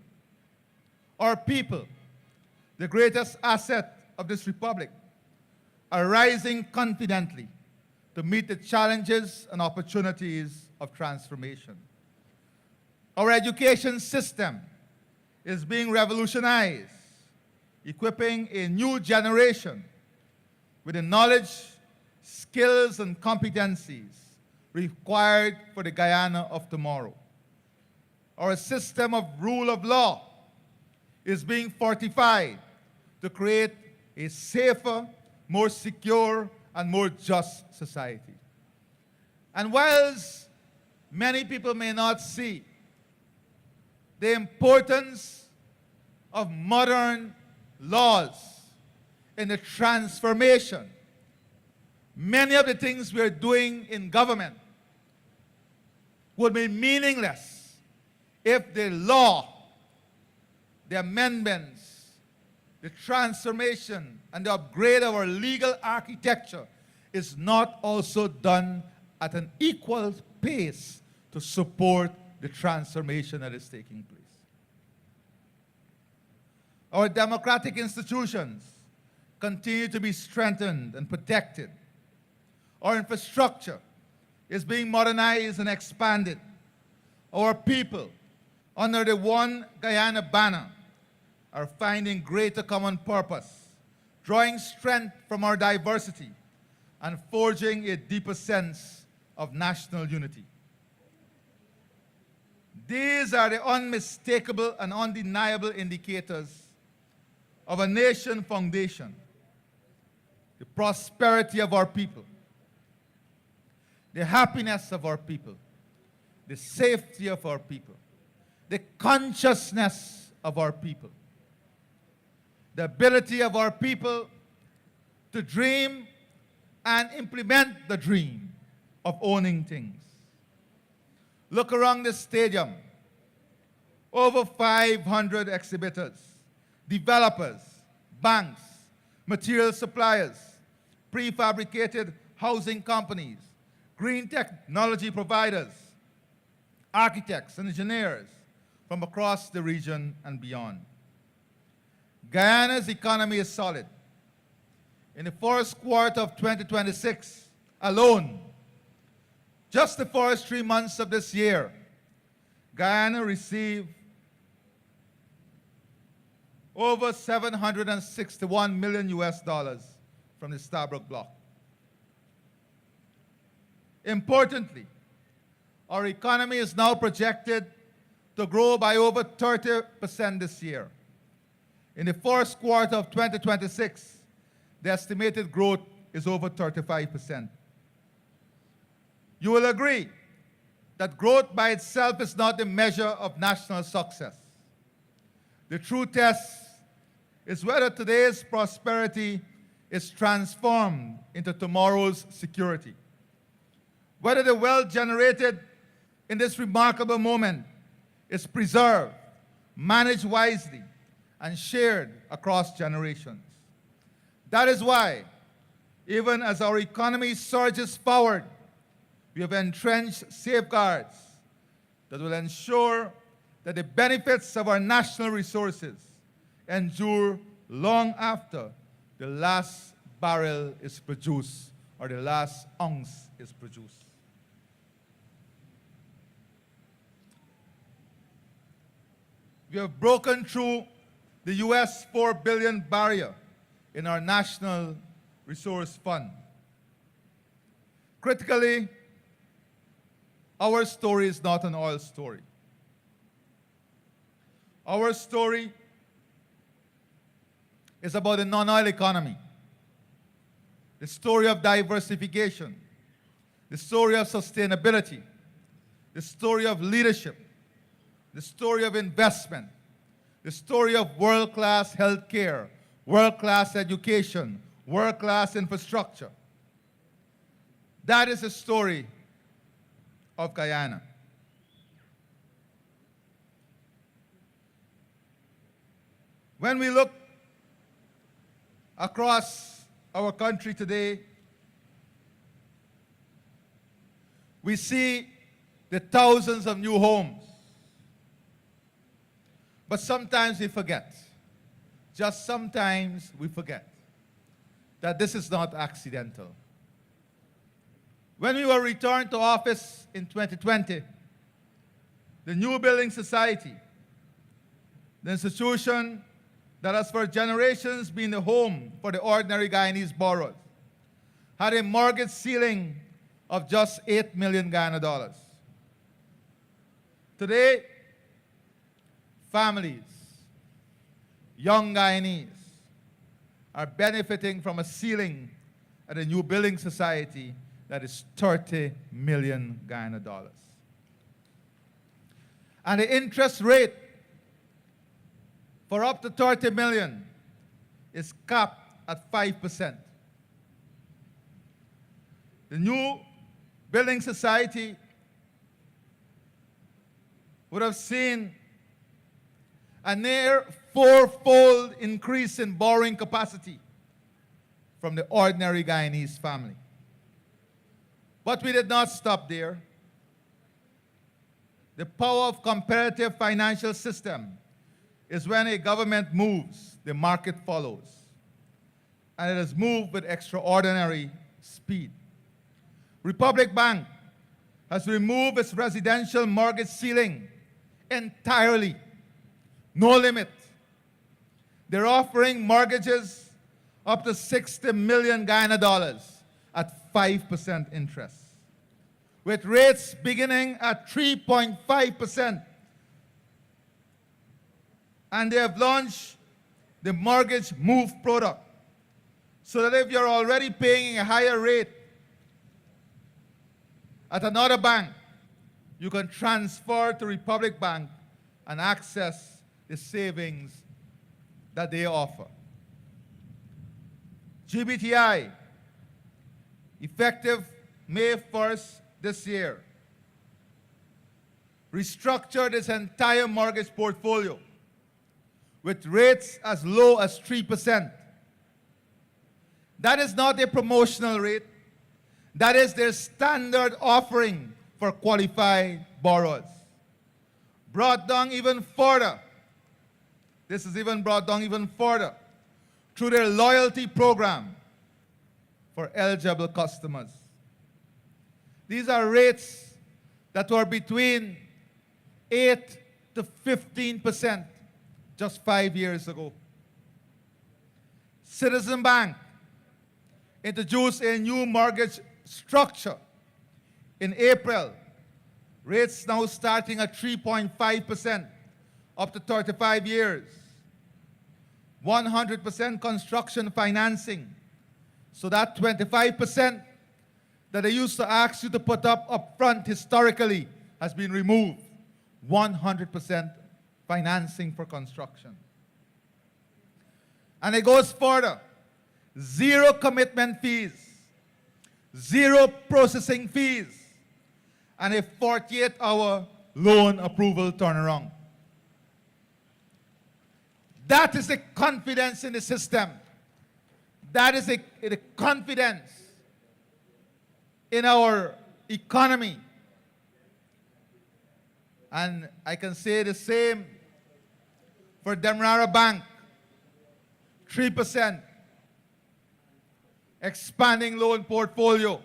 Our people, the greatest asset of this republic, are rising confidently to meet the challenges and opportunities of transformation. Our education system is being revolutionized, equipping a new generation with the knowledge, skills, and competencies required for the Guyana of tomorrow. Our system of rule of law is being fortified to create a safer, more secure, and more just society. And whilst many people may not see the importance of modern laws in the transformation, many of the things we are doing in government would be meaningless if the law, the amendments, the transformation, and the upgrade of our legal architecture is not also done at an equal pace to support the transformation that is taking place. Our democratic institutions continue to be strengthened and protected. Our infrastructure is being modernized and expanded. Our people, under the One Guyana banner, are finding greater common purpose, drawing strength from our diversity, and forging a deeper sense of national unity. These are the unmistakable and undeniable indicators of a nation foundation, the prosperity of our people, the happiness of our people, the safety of our people, the consciousness of our people, the ability of our people to dream and implement the dream of owning things. Look around this stadium. Over 500 exhibitors, developers, banks, material suppliers, prefabricated housing companies, green technology providers, architects and engineers from across the region and beyond. Guyana's economy is solid. In the first quarter of 2026 alone, just the first 3 months of this year, Guyana received over $761 million from the Stabroek Bloc. Importantly, our economy is now projected to grow by over 30% this year. In the first quarter of 2026, the estimated growth is over 35%. You will agree that growth by itself is not the measure of national success. The true test is whether today's prosperity is transformed into tomorrow's security. Whether the wealth generated in this remarkable moment is preserved, managed wisely, and shared across generations. That is why, even as our economy surges forward, we have entrenched safeguards that will ensure that the benefits of our national resources endure long after the last barrel is produced or the last ounce is produced. We have broken through the US $4 billion barrier in our National Resource Fund. Critically, our story is not an oil story. Our story is about a non-oil economy, the story of diversification, the story of sustainability, the story of leadership, the story of investment, the story of world-class healthcare, world-class education, world-class infrastructure. That is the story of Guyana. When we look across our country today, we see the thousands of new homes. But sometimes we forget, just sometimes we forget, that this is not accidental. When we were returned to office in 2020, the New Building Society, the institution that has for generations been the home for the ordinary Guyanese borrowers, had a mortgage ceiling of just 8 million Guyana dollars. Today, families, young Guyanese, are benefiting from a ceiling at a New Building Society that is 30 million Guyana dollars. And the interest rate for up to 30 million is capped at 5%. The New Building Society would have seen a near four-fold increase in borrowing capacity from the ordinary Guyanese family. But we did not stop there. The power of comparative financial system is when a government moves, the market follows. And it has moved with extraordinary speed. Republic Bank has removed its residential mortgage ceiling entirely. No limit. They're offering mortgages up to 60 million Guyana dollars at 5% interest, with rates beginning at 3.5%. And they have launched the Mortgage Move product, so that if you're already paying a higher rate at another bank, you can transfer to Republic Bank and access the savings that they offer. GBTI, effective May 1st this year, restructured its entire mortgage portfolio with rates as low as 3%. That is not a promotional rate. That is their standard offering for qualified borrowers. Brought down even further. This is even brought down even further through their loyalty program for eligible customers. These are rates that were between 8 to 15% just 5 years ago. Citizen Bank introduced a new mortgage structure in April. Rates now starting at 3.5% up to 35 years. 100% construction financing. So that 25% that they used to ask you to put up front historically has been removed. 100% financing for construction. And it goes further. Zero commitment fees, zero processing fees, and a 48-hour loan approval turnaround. That is the confidence in the system. That is the confidence in our economy. And I can say the same for Demerara Bank, 3%. expanding loan portfolio,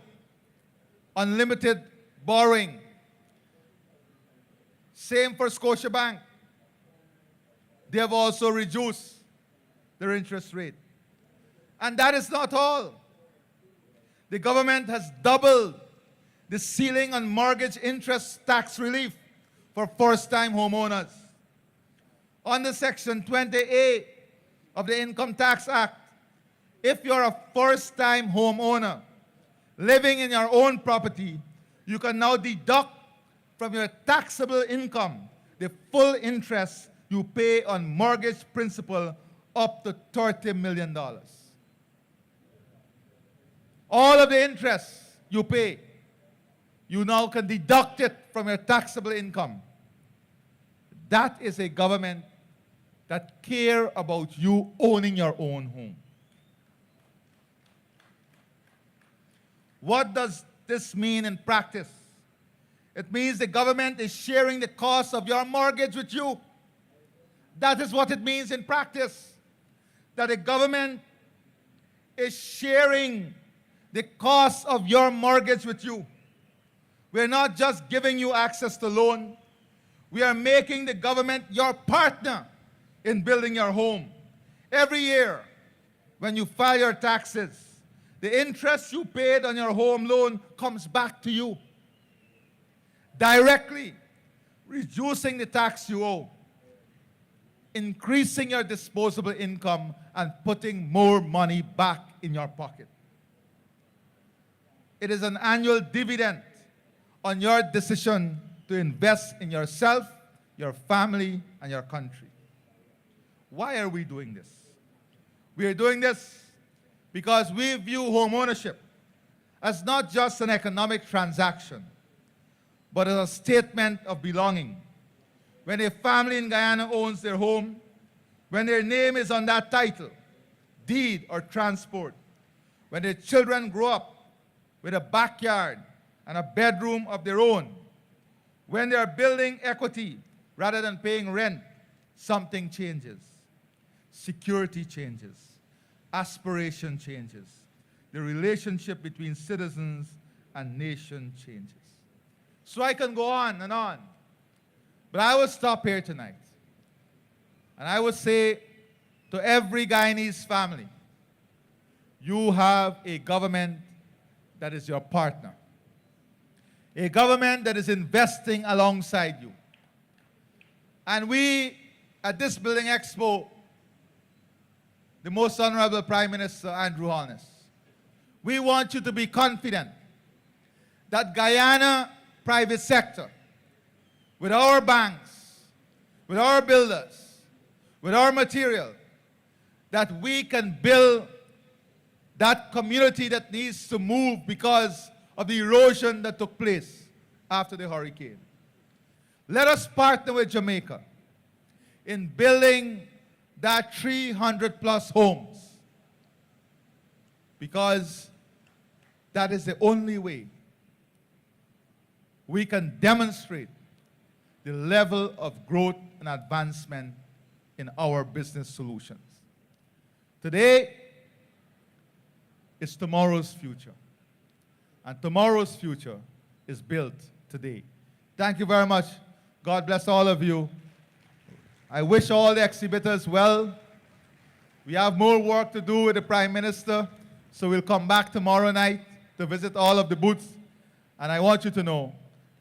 unlimited borrowing. Same for Scotiabank. They have also reduced their interest rate. And that is not all. The government has doubled the ceiling on mortgage interest tax relief for first-time homeowners. Under Section 20A of the Income Tax Act, if you're a first-time homeowner living in your own property, you can now deduct from your taxable income the full interest you pay on mortgage principal up to $30 million. All of the interest you pay, you now can deduct it from your taxable income. That is a government that cares about you owning your own home. What does this mean in practice? It means the government is sharing the cost of your mortgage with you. That is what it means in practice. That the government is sharing the cost of your mortgage with you. We're not just giving you access to loan. We are making the government your partner in building your home. Every year, when you file your taxes, the interest you paid on your home loan comes back to you directly, reducing the tax you owe, increasing your disposable income, and putting more money back in your pocket. It is an annual dividend on your decision to invest in yourself, your family, and your country. Why are we doing this? We are doing this because we view home ownership as not just an economic transaction, but as a statement of belonging. When a family in Guyana owns their home, when their name is on that title, deed, or transport, when their children grow up with a backyard and a bedroom of their own, when they are building equity rather than paying rent, something changes. Security changes. Aspiration changes. The relationship between citizens and nation changes. So I can go on and on, but I will stop here tonight. And I will say to every Guyanese family, you have a government that is your partner. A government that is investing alongside you. And we, at this Building Expo, the Most Honorable Prime Minister Andrew Holness, we want you to be confident that Guyana private sector, with our banks, with our builders, with our material, that we can build that community that needs to move because of the erosion that took place after the hurricane. Let us partner with Jamaica in building that 300 plus homes, because that is the only way we can demonstrate the level of growth and advancement in our business solutions. Today is tomorrow's future, and tomorrow's future is built today. Thank you very much. God bless all of you. I wish all the exhibitors well. We have more work to do with the Prime Minister, so we'll come back tomorrow night to visit all of the booths. And I want you to know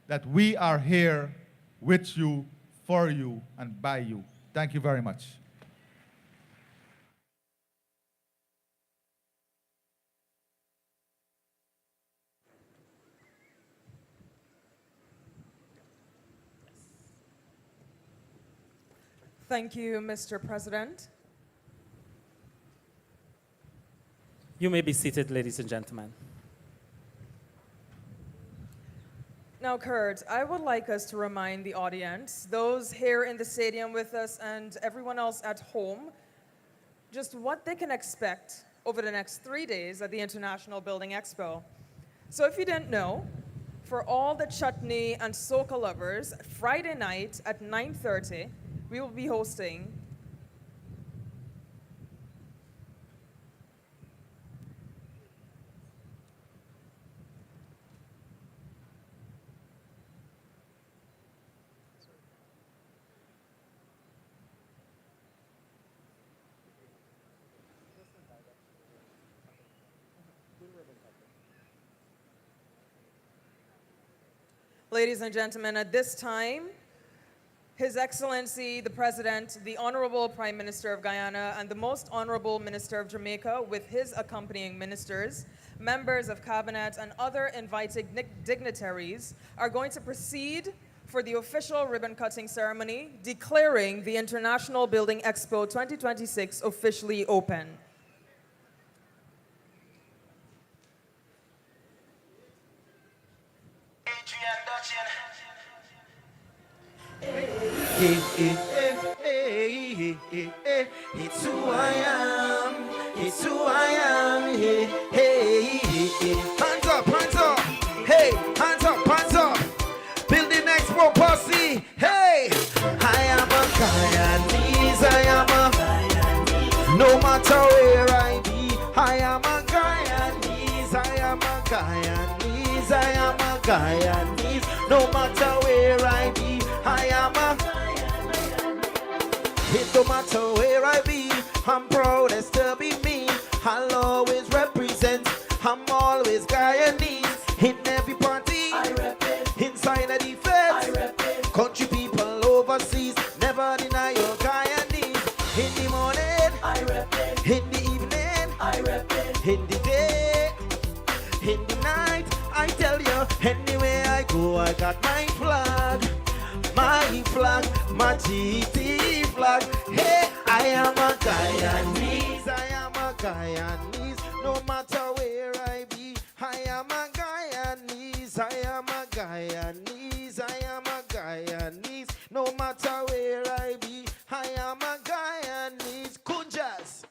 that we are here with you, for you, and by you. Thank you very much. Thank you, Mr. President. You may be seated, ladies and gentlemen. Now, Kurt, I would like us to remind the audience, those here in the stadium with us and everyone else at home, just what they can expect over the next 3 days at the International Building Expo. So if you didn't know, for all the chutney and soca lovers, Friday night at 9:30, we will be hosting Ladies and gentlemen, at this time, His Excellency, the President, the Honorable Prime Minister of Guyana, and the Most Honorable Minister of Jamaica, with his accompanying ministers, members of Cabinet, and other invited dignitaries, are going to proceed for the official ribbon-cutting ceremony, declaring the International Building Expo 2026 officially open. It's who I am. It's who I am. Hey, hey, hey. Hands up, hands up. Hey, hands up, hands up. Building Expo posse. Hey, I am a Guyanese. I am a. No matter where I be, I am a Guyanese. I am a Guyanese. I am a Guyanese. No matter where I be, I am a. It don't matter where I be, I'm proudest to be me. I'll always represent, I'm always Guyanese. In every party, I rep it. Inside of the feds, I rep it. Country people overseas, never deny your Guyanese. In the morning, I rep it. In the evening, I rep it. In the day, in the night, I tell you, anywhere I go, I got my flag. My flag, my GT flag. Hey, I am a Guyanese. I am a Guyanese. No matter where I be, I am a Guyanese. I am a Guyanese. I am a Guyanese. No matter where I be, I am a Guyanese. Kunjas.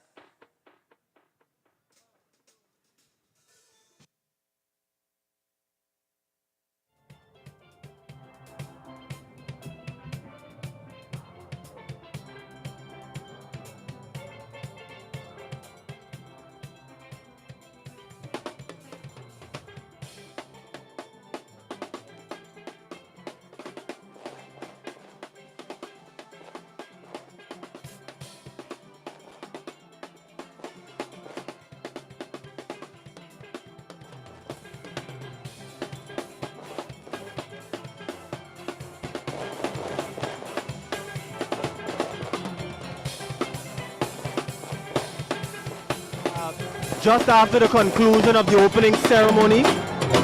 Just after the conclusion of the opening ceremony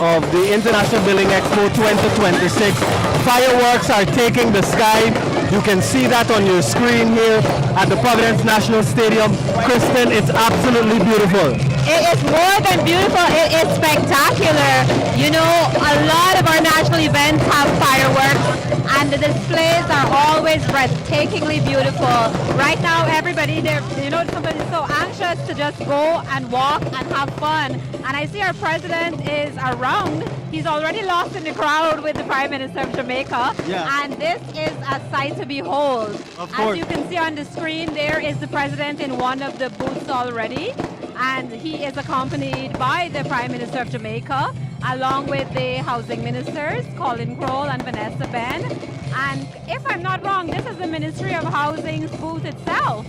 of the International Building Expo 2026, fireworks are taking the sky. You can see that on your screen here at the Providence National Stadium. Kristen, it's absolutely beautiful. It is more than beautiful, it is spectacular. You know, a lot of our national events have fireworks and the displays are always breathtakingly beautiful. Right now, everybody, somebody's so anxious to just go and walk and have fun. And I see our president is around. He's already lost in the crowd with the Prime Minister of Jamaica. Yeah. And this is a sight to behold. Of course. As you can see on the screen, there is the president in one of the booths already. And he is accompanied by the Prime Minister of Jamaica, along with the housing ministers, Colin Crowell and Vanessa Ben. And if I'm not wrong, this is the Ministry of Housing's booth itself.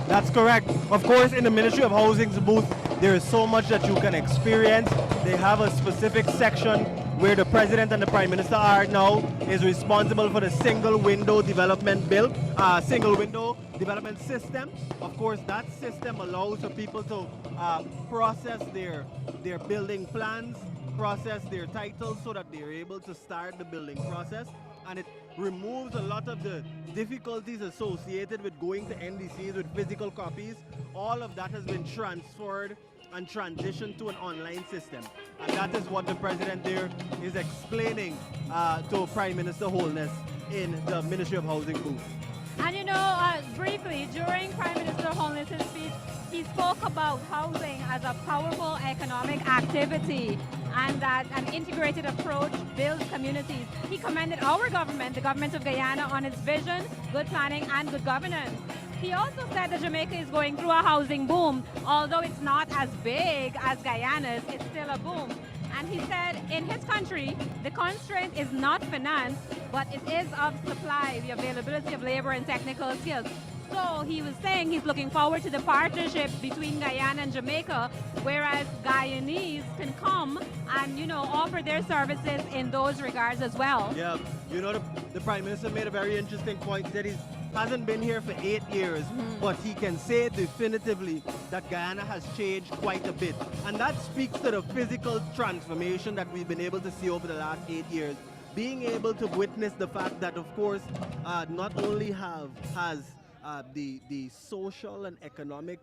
That's correct. Of course, in the Ministry of Housing's booth, there is so much that you can experience. They have a specific section where the President and the Prime Minister are now, is responsible for the single window development development system. Of course, that system allows for people to process their building plans, process their titles so that they're able to start the building process. And it removes a lot of the difficulties associated with going to NDCs with physical copies. All of that has been transferred and transitioned to an online system. And that is what the President there is explaining to Prime Minister Holness in the Ministry of Housing booth. And you know, briefly, during Prime Minister Holness's speech, he spoke about housing as a powerful economic activity and that an integrated approach builds communities. He commended our government, the government of Guyana, on its vision, good planning, and good governance. He also said that Jamaica is going through a housing boom. Although it's not as big as Guyana's, it's still a boom. And he said in his country, the constraint is not finance, but it is of supply, the availability of labor and technical skills. So he was saying he's looking forward to the partnership between Guyana and Jamaica, whereas Guyanese can come and, you know, offer their services in those regards as well. Yeah, you know, the Prime Minister made a very interesting point that he hasn't been here for 8 years, but he can say definitively that Guyana has changed quite a bit. And that speaks to the physical transformation that we've been able to see over the last 8 years. Being able to witness the fact that, of course, not only has the social and economic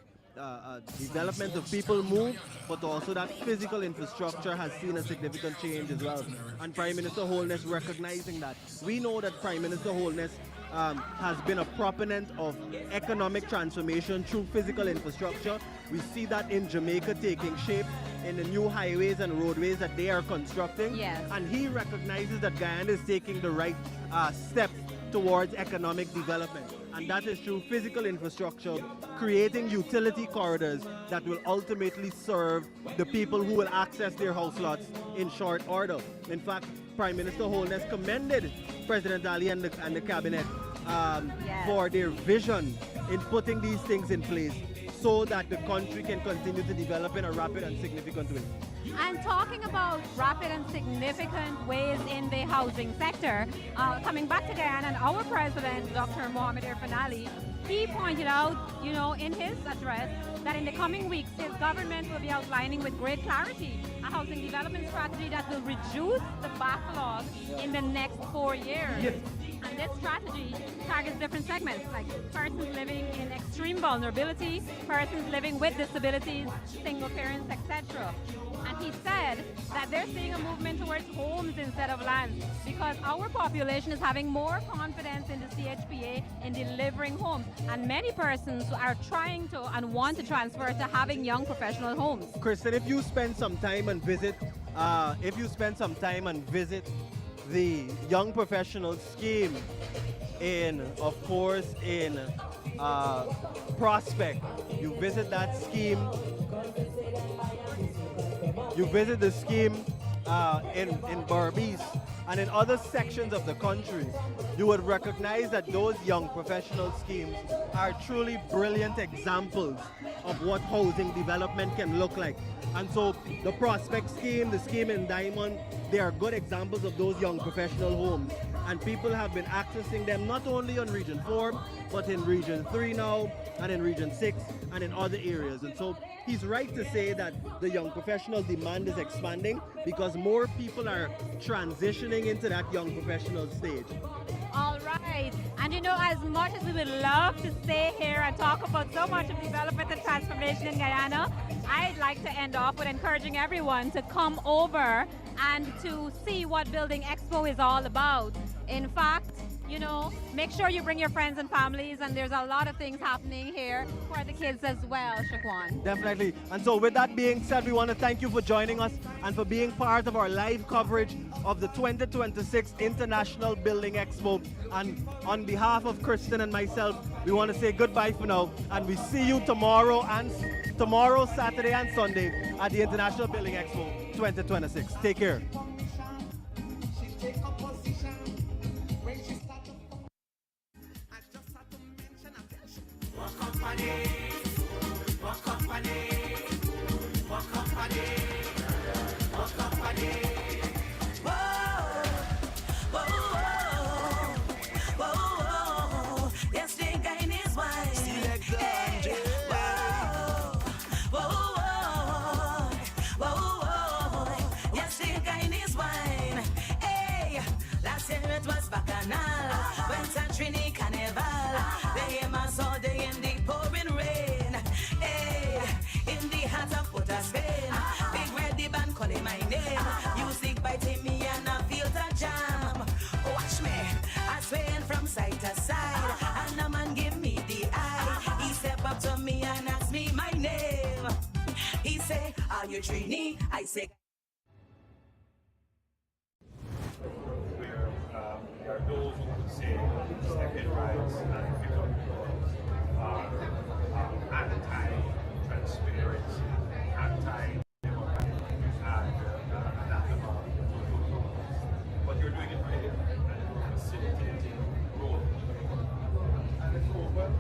development of people move, but also that physical infrastructure has seen a significant change as well. And Prime Minister Holness recognizing that. We know that Prime Minister Holness has been a proponent of economic transformation through physical infrastructure. We see that in Jamaica taking shape in the new highways and roadways that they are constructing. Yes. And he recognizes that Guyana is taking the right steps towards economic development. And that is through physical infrastructure, creating utility corridors that will ultimately serve the people who will access their house lots in short order. In fact, Prime Minister Holness commended President Ali and the cabinet for their vision in putting these things in place so that the country can continue to develop in a rapid and significant way. And talking about rapid and significant ways in the housing sector, coming back to Guyana, and our president, Dr. Mohamed Irfan Ali, he pointed out, you know, in his address that in the coming weeks, his government will be outlining with great clarity a housing development strategy that will reduce the backlog in the next 4 years. Yes. And this strategy targets different segments, like persons living in extreme vulnerability, persons living with disabilities, single parents, etc. And he said that they're seeing a movement towards homes instead of land because our population is having more confidence in the CHPA in delivering homes. And many persons are trying to and want to transfer to having young professional homes. Kristen, if you spend some time and visit, the young professional scheme in, of course, in Prospect, you visit that scheme. You visit the scheme in Berbice and in other sections of the country, you would recognize that those young professional schemes are truly brilliant examples of what housing development can look like. And so the Prospect scheme, the scheme in Diamond, they are good examples of those young professional homes. And people have been accessing them not only on Region 4, but in Region 3 now, and in Region 6, and in other areas. And so he's right to say that the young professional demand is expanding because more people are transitioning into that young professional stage. All right. And you know, as much as we would love to stay here and talk about so much of development and transformation in Guyana, I'd like to end off with encouraging everyone to come over and to see what Building Expo is all about. In fact, you know, make sure you bring your friends and families, and there's a lot of things happening here for the kids as well, Shaquan. Definitely. And so with that being said, we want to thank you for joining us and for being part of our live coverage of the 2026 International Building Expo. And on behalf of Kristen and myself, we want to say goodbye for now, and we see you tomorrow, Saturday and Sunday at the International Building Expo 2026. Take care. Trini, I say. Where there are those who would say second rights and freedom are anti-transparency, anti-democratic, and anathema. But you're doing it right, and facilitating growth. And it's over.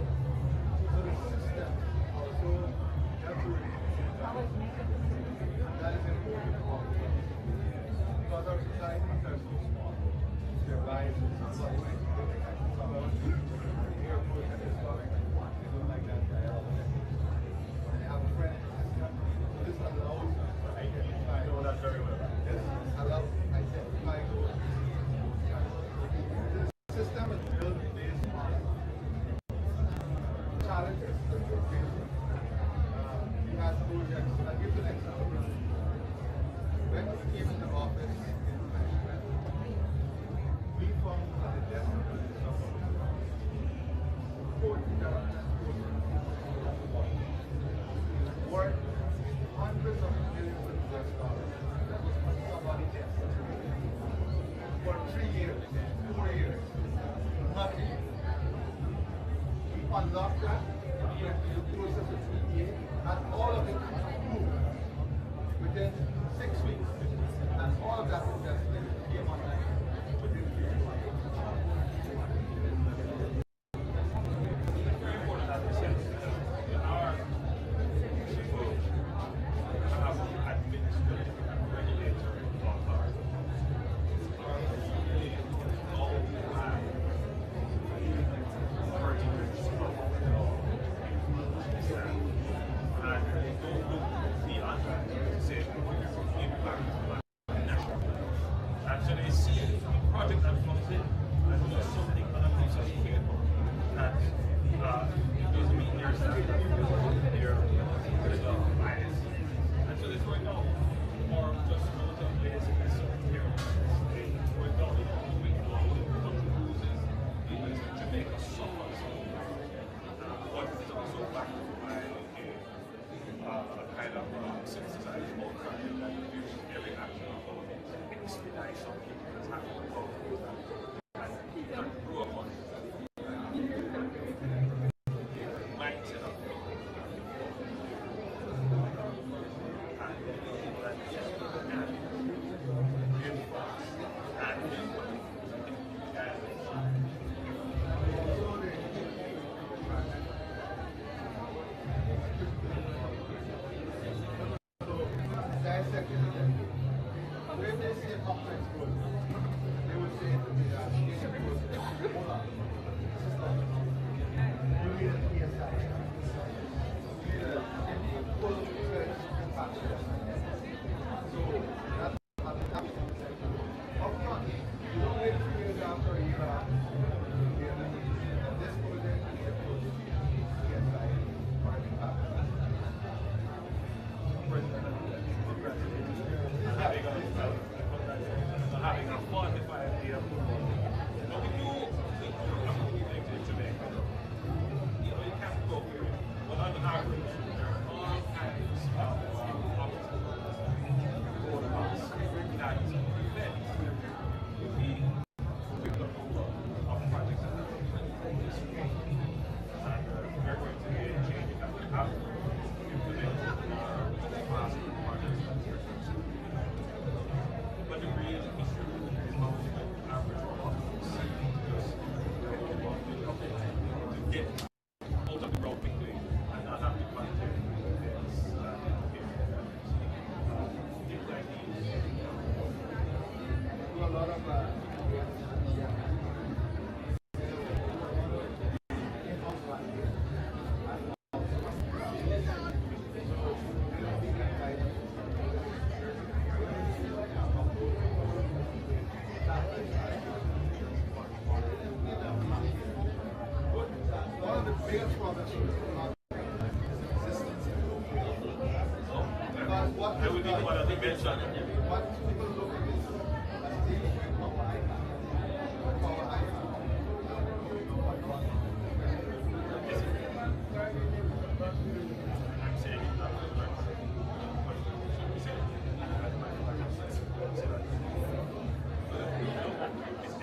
challenges that we're facing. We had projects. I'll give you an example. When we came into office in 2020, we found that the debt of the summer 40 worth hundreds of millions of US dollars. That was what somebody did. For 3 years, 4 years, nothing. We unlocked that, we went to the process of EPA, and all of it approved within 6 weeks. And all of that investment came online within 3 months. And so they see a project that comes in, and there's something other places here that is meeting their standards, their bias. And so they throw it out, or just go to a place and something here. They throw it out, we go out, some cruises, even to Jamaica summer. What is also back to a kind of synthesized outcry that views every action of our expedite something that's happening and grew up on mindset of Dissected it. When they say complex growth, they would say that they are scaling growth. Hold on. You need a PSI. You need a full fledged factor. So that's what happens. Upfront, you don't wait 2 years after a year after. This project is a full PSI for an impact. having a 45-day approval. But we do things in Jamaica. You know, you can't go here. But on average, there are all kinds of obstacles for us that prevent the approval of projects that are in this way. And we're going to get a change that we have implemented our past projects. But the real issue is how the average person to get out of the road quickly and not have to contact this things like these. Do a lot of one of the biggest problems is consistency. Because what I would think one of the mention. what people look at is as dealing with power icon. Power icon. I'm saying it that way, but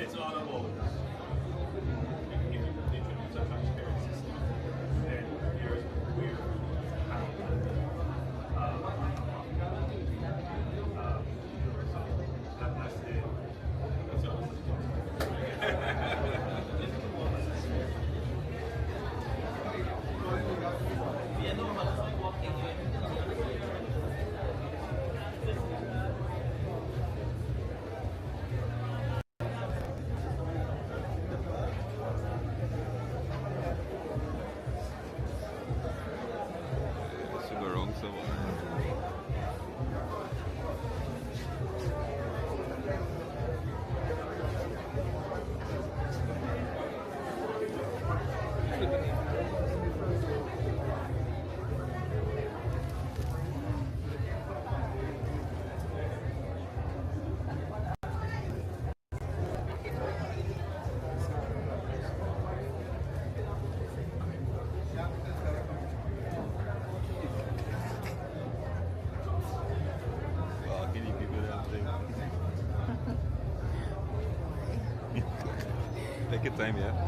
it's all about if you introduce a transparent system, then here's where that's it. That's all. Take your time, yeah.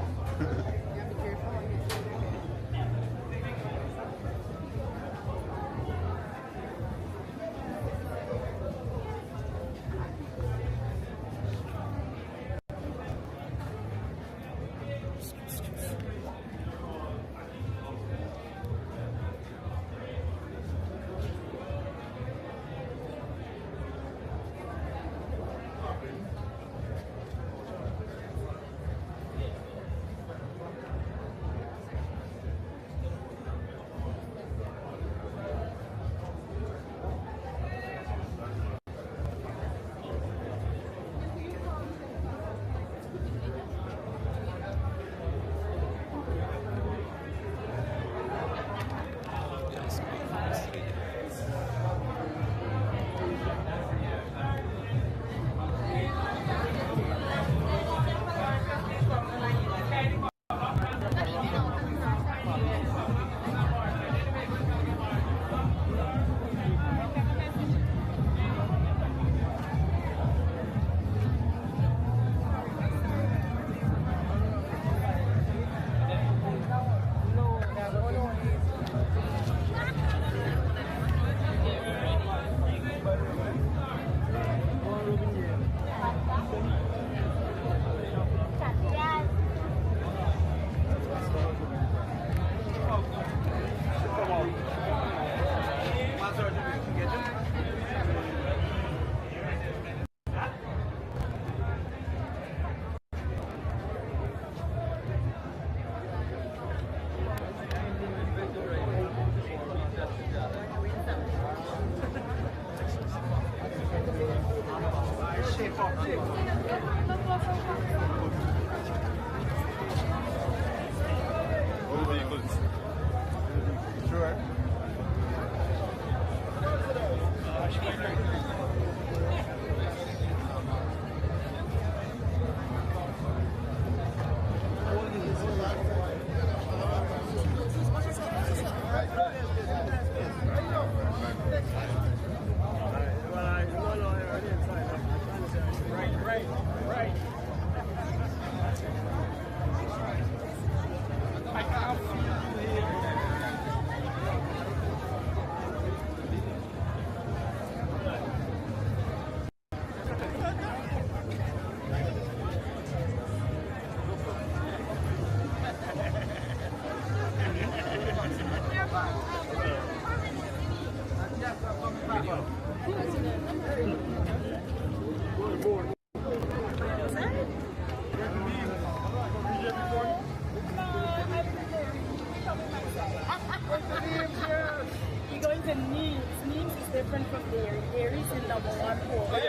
You're going to Neems. Neems is different from Dairy. Dairy is in number one hole. Right.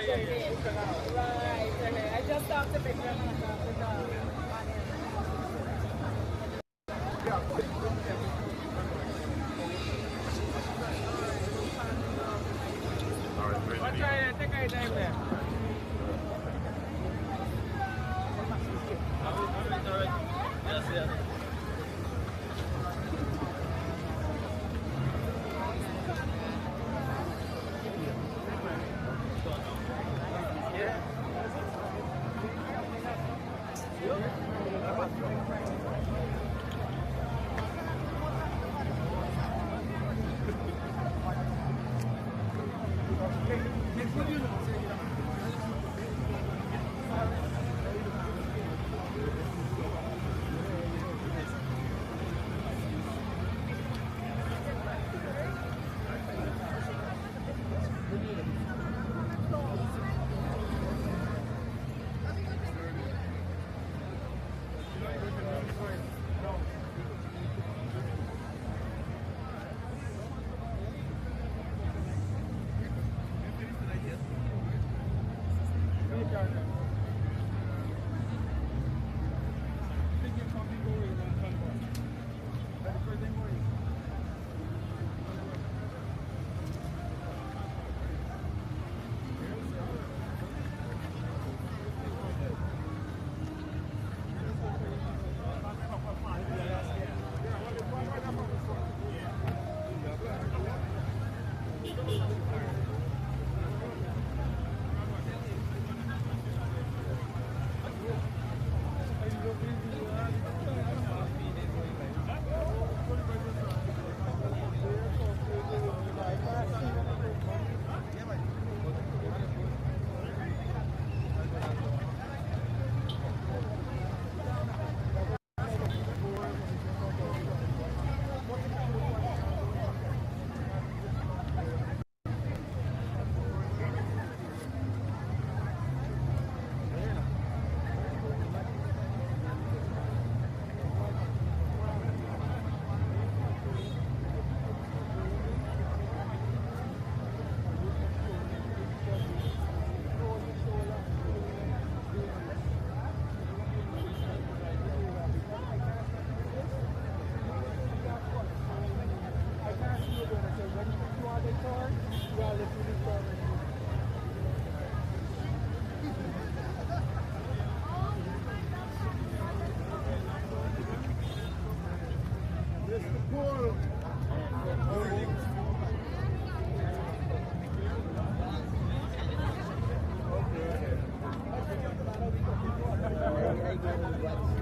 Okay. I just talked to Victor and I talked to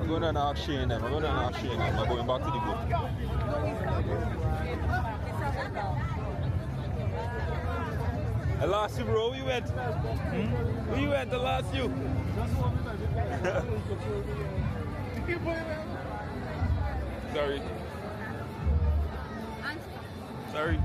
I'm going to ask Shane them. I'm going to ask Shane them. I'm going back to the book. I lost you, bro. Where you went? Where you went? I lost you. Sorry. Sorry.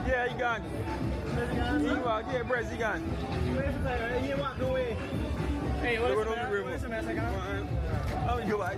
Yeah, he gone. He walk, yeah, Brez, he gone. He walked away. Hey, What is it, man? How you like?